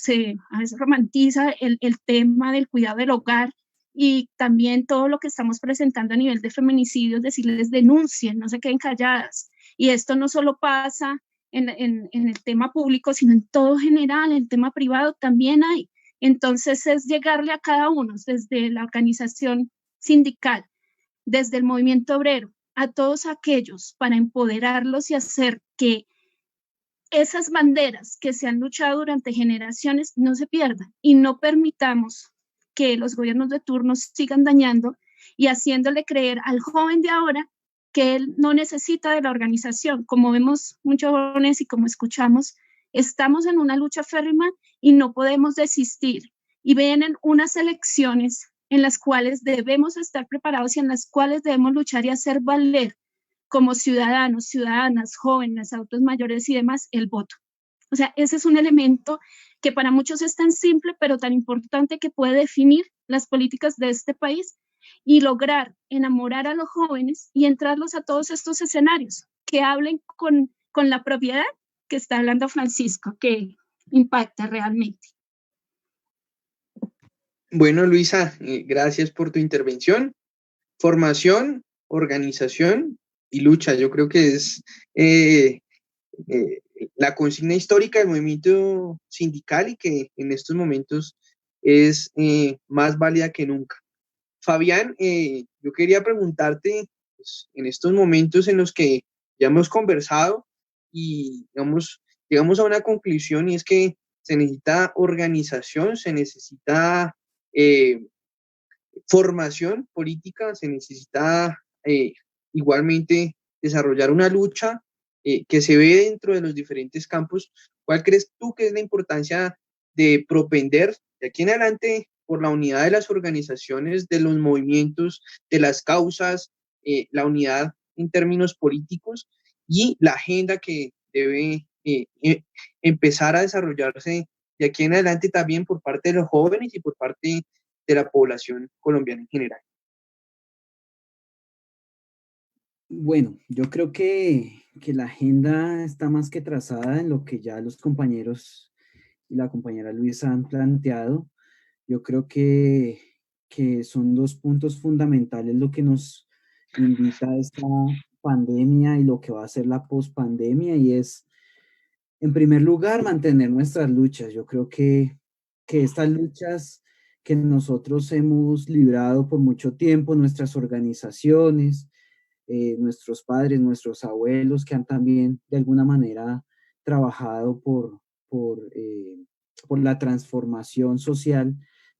C: a veces romantiza el tema del cuidado del hogar y también todo lo que estamos presentando a nivel de feminicidios, decirles denuncien, no se queden calladas. Y esto no solo pasa en el tema público, sino en todo general, en el tema privado también hay. Entonces es llegarle a cada uno, desde la organización sindical, desde el movimiento obrero, a todos aquellos para empoderarlos y hacer que esas banderas que se han luchado durante generaciones no se pierdan y no permitamos que los gobiernos de turno sigan dañando y haciéndole creer al joven de ahora que él no necesita de la organización. Como vemos muchos jóvenes y como escuchamos, estamos en una lucha férrima y no podemos desistir. Y vienen unas elecciones en las cuales debemos estar preparados y en las cuales debemos luchar y hacer valer como ciudadanos, ciudadanas, jóvenes, adultos mayores y demás, el voto. O sea, ese es un elemento que para muchos es tan simple, pero tan importante que puede definir las políticas de este país y lograr enamorar a los jóvenes y entrarlos a todos estos escenarios, que hablen con la propiedad que está hablando Francisco, que impacta realmente.
A: Bueno, Luisa, gracias por tu intervención. Formación, organización y lucha. Yo creo que es eh, eh, la consigna histórica del movimiento sindical y que en estos momentos es más válida que nunca. Fabián, yo quería preguntarte, pues, en estos momentos en los que ya hemos conversado y digamos, llegamos a una conclusión y es que se necesita organización, se necesita eh, formación política, se necesita igualmente desarrollar una lucha que se ve dentro de los diferentes campos. ¿Cuál crees tú que es la importancia de propender de aquí en adelante por la unidad de las organizaciones, de los movimientos, de las causas, la unidad en términos políticos y la agenda que debe empezar a desarrollarse de aquí en adelante también por parte de los jóvenes y por parte de la población colombiana en general?
D: Bueno, yo creo que la agenda está más que trazada en lo que ya los compañeros y la compañera Luisa han planteado. Yo creo que son dos puntos fundamentales lo que nos invita a esta pandemia y lo que va a ser la pospandemia, y es, en primer lugar, mantener nuestras luchas. Yo creo que estas luchas que nosotros hemos librado por mucho tiempo, nuestras organizaciones, nuestros padres, nuestros abuelos, que han también de alguna manera trabajado por la transformación social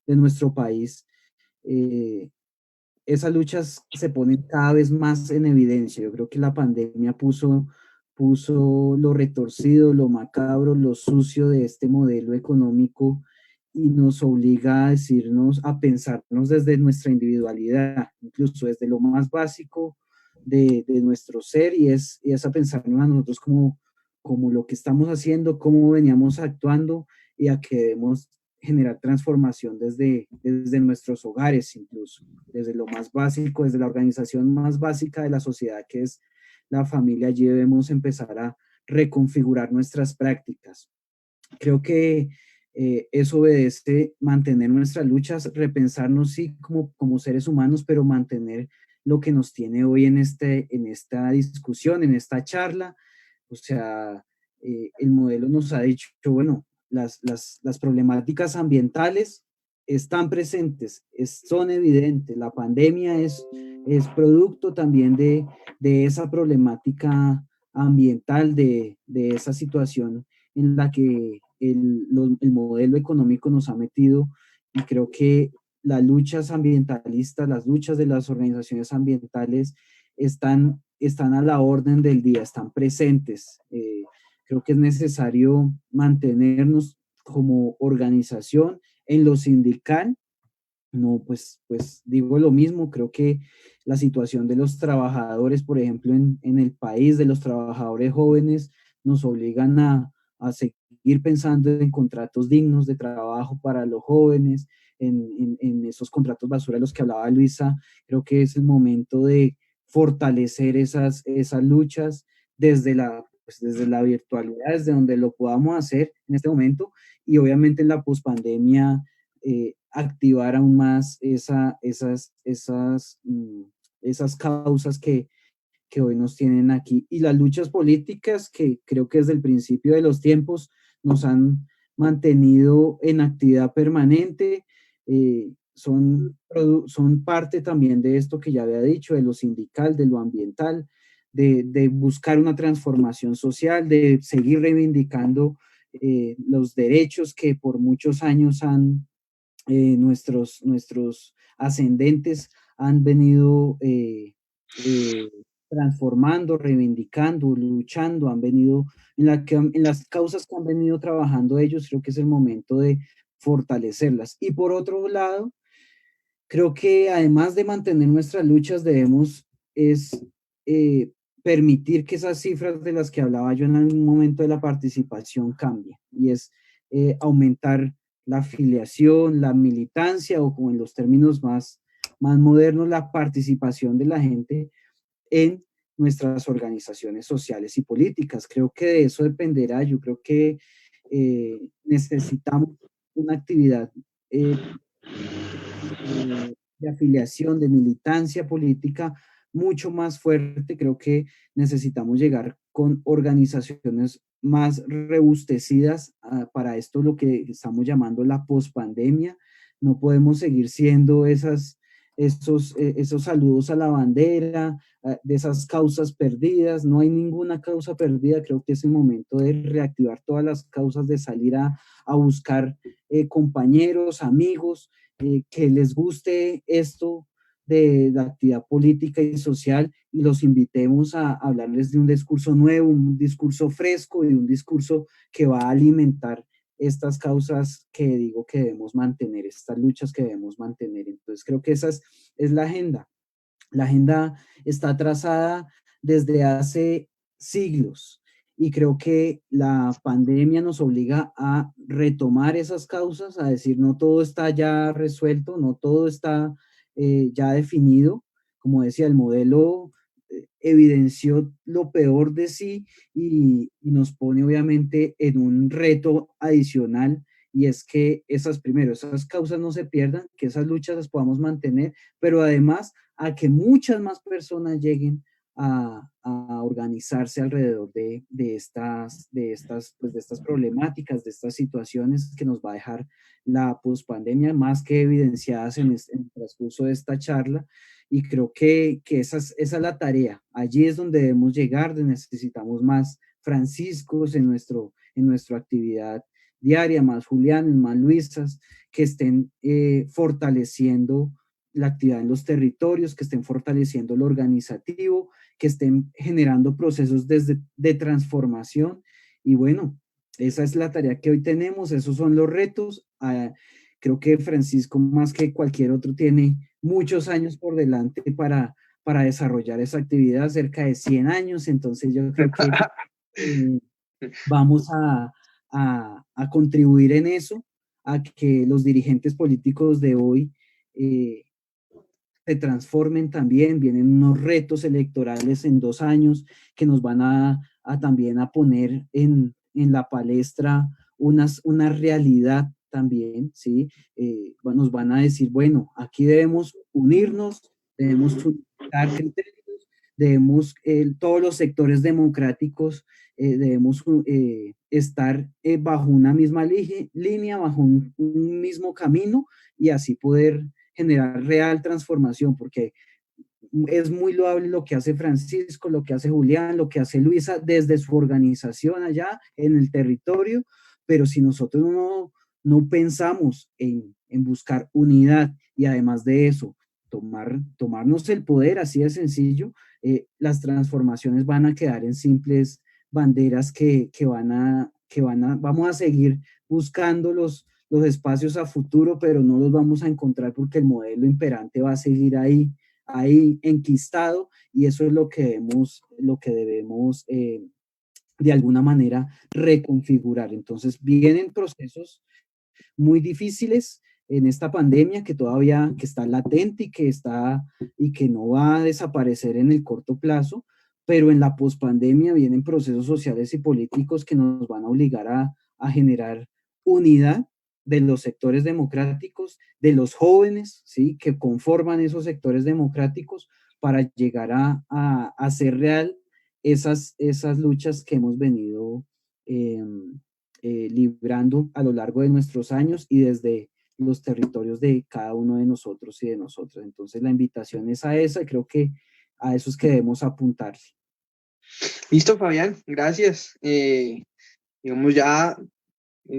D: de nuestro país, eh, esas luchas se ponen cada vez más en evidencia. Yo creo que la pandemia puso lo retorcido, lo macabro, lo sucio de este modelo económico y nos obliga a decirnos, a pensarnos desde nuestra individualidad, incluso desde lo más básico de nuestro ser, y es a pensarnos a nosotros como lo que estamos haciendo, cómo veníamos actuando y a que debemos generar transformación desde nuestros hogares, incluso, desde lo más básico, desde la organización más básica de la sociedad, que es la familia. Allí debemos empezar a reconfigurar nuestras prácticas. Creo que eso obedece mantener nuestras luchas, repensarnos, sí, como seres humanos, pero mantener lo que nos tiene hoy en esta discusión, en esta charla. O sea, el modelo nos ha dicho, bueno, las problemáticas ambientales están presentes, son evidentes. La pandemia es producto también de esa problemática ambiental, de esa situación en la que el modelo económico nos ha metido, y creo que las luchas ambientalistas, las luchas de las organizaciones ambientales están a la orden del día, están presentes. Creo que es necesario mantenernos como organización en lo sindical. No, pues digo lo mismo. Creo que la situación de los trabajadores, por ejemplo, en el país, de los trabajadores jóvenes, nos obligan a seguir pensando en contratos dignos de trabajo para los jóvenes, en esos contratos basura de los que hablaba Luisa. Creo que es el momento de fortalecer esas luchas desde la virtualidad, desde donde lo podamos hacer en este momento, y obviamente en la pospandemia activar aún más esas causas que hoy nos tienen aquí. Y las luchas políticas que creo que desde el principio de los tiempos nos han mantenido en actividad permanente, son parte también de esto que ya había dicho, de lo sindical, de lo ambiental, de buscar una transformación social, de seguir reivindicando los derechos que por muchos años nuestros ascendentes han venido transformando, reivindicando, luchando, han venido en las causas que han venido trabajando ellos. Creo que es el momento de fortalecerlas. Y por otro lado, creo que además de mantener nuestras luchas, debemos es permitir que esas cifras de las que hablaba yo en algún momento de la participación cambien, y es aumentar la afiliación, la militancia, o como en los términos más modernos, la participación de la gente en nuestras organizaciones sociales y políticas. Creo que de eso dependerá. Yo creo que necesitamos una actividad de afiliación, de militancia política mucho más fuerte. Creo que necesitamos llegar con organizaciones más robustecidas para esto, lo que estamos llamando la pospandemia. No podemos seguir siendo esos saludos a la bandera, de esas causas perdidas. No hay ninguna causa perdida. Creo que es el momento de reactivar todas las causas, de salir a buscar compañeros, amigos, que les guste esto de la actividad política y social, y los invitemos a hablarles de un discurso nuevo, un discurso fresco y un discurso que va a alimentar estas causas que digo que debemos mantener, estas luchas que debemos mantener. Entonces creo que esa es la agenda. La agenda está trazada desde hace siglos, y creo que la pandemia nos obliga a retomar esas causas, a decir no todo está ya resuelto, no todo está ya definido. Como decía, el modelo evidenció lo peor de sí, y nos pone obviamente en un reto adicional, y es que esas causas no se pierdan, que esas luchas las podamos mantener, pero además a que muchas más personas lleguen a organizarse alrededor pues, de estas problemáticas, de estas situaciones que nos va a dejar la pospandemia, más que evidenciadas en el transcurso de esta charla. Y creo que esa es la tarea. Allí es donde debemos llegar, donde necesitamos más Franciscos en nuestra actividad diaria, más Julianes, más Luisas, que estén fortaleciendo la actividad en los territorios, que estén fortaleciendo lo organizativo, que estén generando procesos de transformación. Y bueno, esa es la tarea que hoy tenemos, esos son los retos. Creo que Francisco, más que cualquier otro, tiene muchos años por delante para desarrollar esa actividad, cerca de 100 años. Entonces yo creo que vamos a contribuir en eso, a que los dirigentes políticos de hoy se transformen también. Vienen unos retos electorales en 2 años que nos van también a poner en la palestra una realidad también, ¿sí? Nos van a decir, bueno, aquí debemos unirnos, debemos unificar criterios, debemos, todos los sectores democráticos, debemos estar bajo una misma línea, bajo un mismo camino, y así poder generar real transformación, porque es muy loable lo que hace Francisco, lo que hace Julián, lo que hace Luisa desde su organización allá en el territorio, pero si nosotros no pensamos en buscar unidad, y además de eso, tomarnos el poder, así de sencillo, las transformaciones van a quedar en simples banderas que vamos a seguir buscando los espacios a futuro, pero no los vamos a encontrar porque el modelo imperante va a seguir ahí enquistado, y eso es lo que debemos de alguna manera reconfigurar. Entonces vienen procesos muy difíciles en esta pandemia, que todavía está latente y que no va a desaparecer en el corto plazo, pero en la pospandemia vienen procesos sociales y políticos que nos van a obligar a generar unidad de los sectores democráticos, de los jóvenes, ¿sí?, que conforman esos sectores democráticos, para llegar a hacer real esas luchas que hemos venido librando a lo largo de nuestros años y desde los territorios de cada uno de nosotros y de nosotras. Entonces la invitación es a esa, y creo que a eso es que debemos apuntar.
A: Listo, Fabián, gracias. Digamos, ya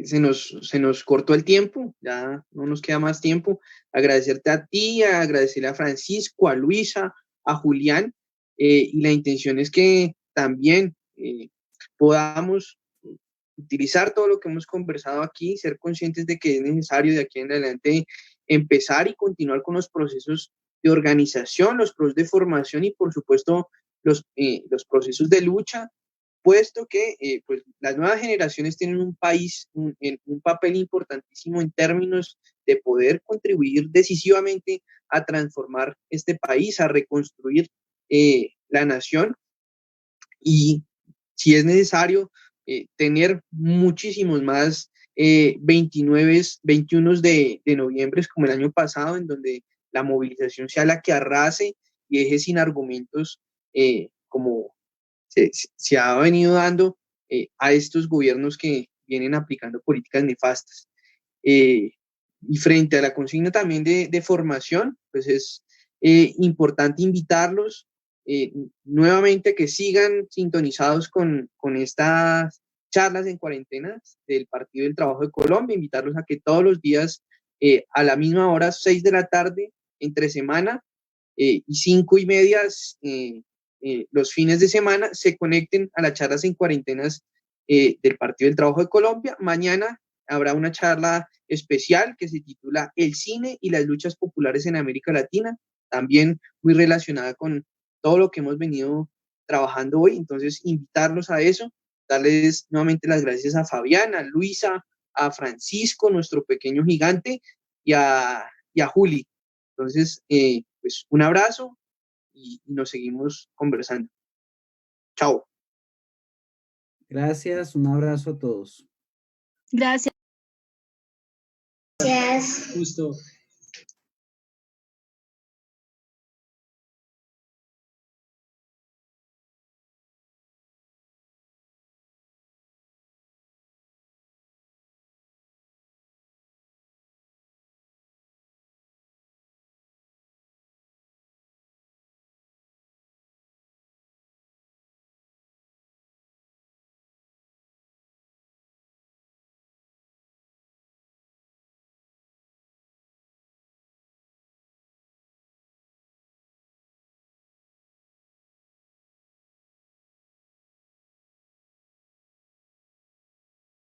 A: se nos cortó el tiempo, ya no nos queda más tiempo. Agradecerte a ti, agradecerle a Francisco, a Luisa, a Julián, y la intención es que también podamos utilizar todo lo que hemos conversado aquí, ser conscientes de que es necesario de aquí en adelante empezar y continuar con los procesos de organización, los procesos de formación y, por supuesto, los procesos de lucha, puesto que pues, las nuevas generaciones tienen un papel importantísimo en términos de poder contribuir decisivamente a transformar este país, a reconstruir la nación, y si es necesario, tener muchísimos más 21 de noviembre, como el año pasado, en donde la movilización sea la que arrase y deje sin argumentos como se ha venido dando a estos gobiernos que vienen aplicando políticas nefastas. Y frente a la consigna también de formación, pues es importante invitarlos nuevamente que sigan sintonizados con estas charlas en cuarentena del Partido del Trabajo de Colombia, invitarlos a que todos los días a la misma hora, 6 de la tarde, entre semana, y 5:30 los fines de semana, se conecten a las charlas en cuarentenas del Partido del Trabajo de Colombia. Mañana habrá una charla especial que se titula El cine y las luchas populares en América Latina, también muy relacionada con todo lo que hemos venido trabajando hoy. Entonces, invitarlos a eso, darles nuevamente las gracias a Fabián, a Luisa, a Francisco, nuestro pequeño gigante, y a Juli. Entonces, pues un abrazo y nos seguimos conversando. Chao.
D: Gracias, un abrazo a todos.
C: Gracias.
B: Gracias.
E: Justo.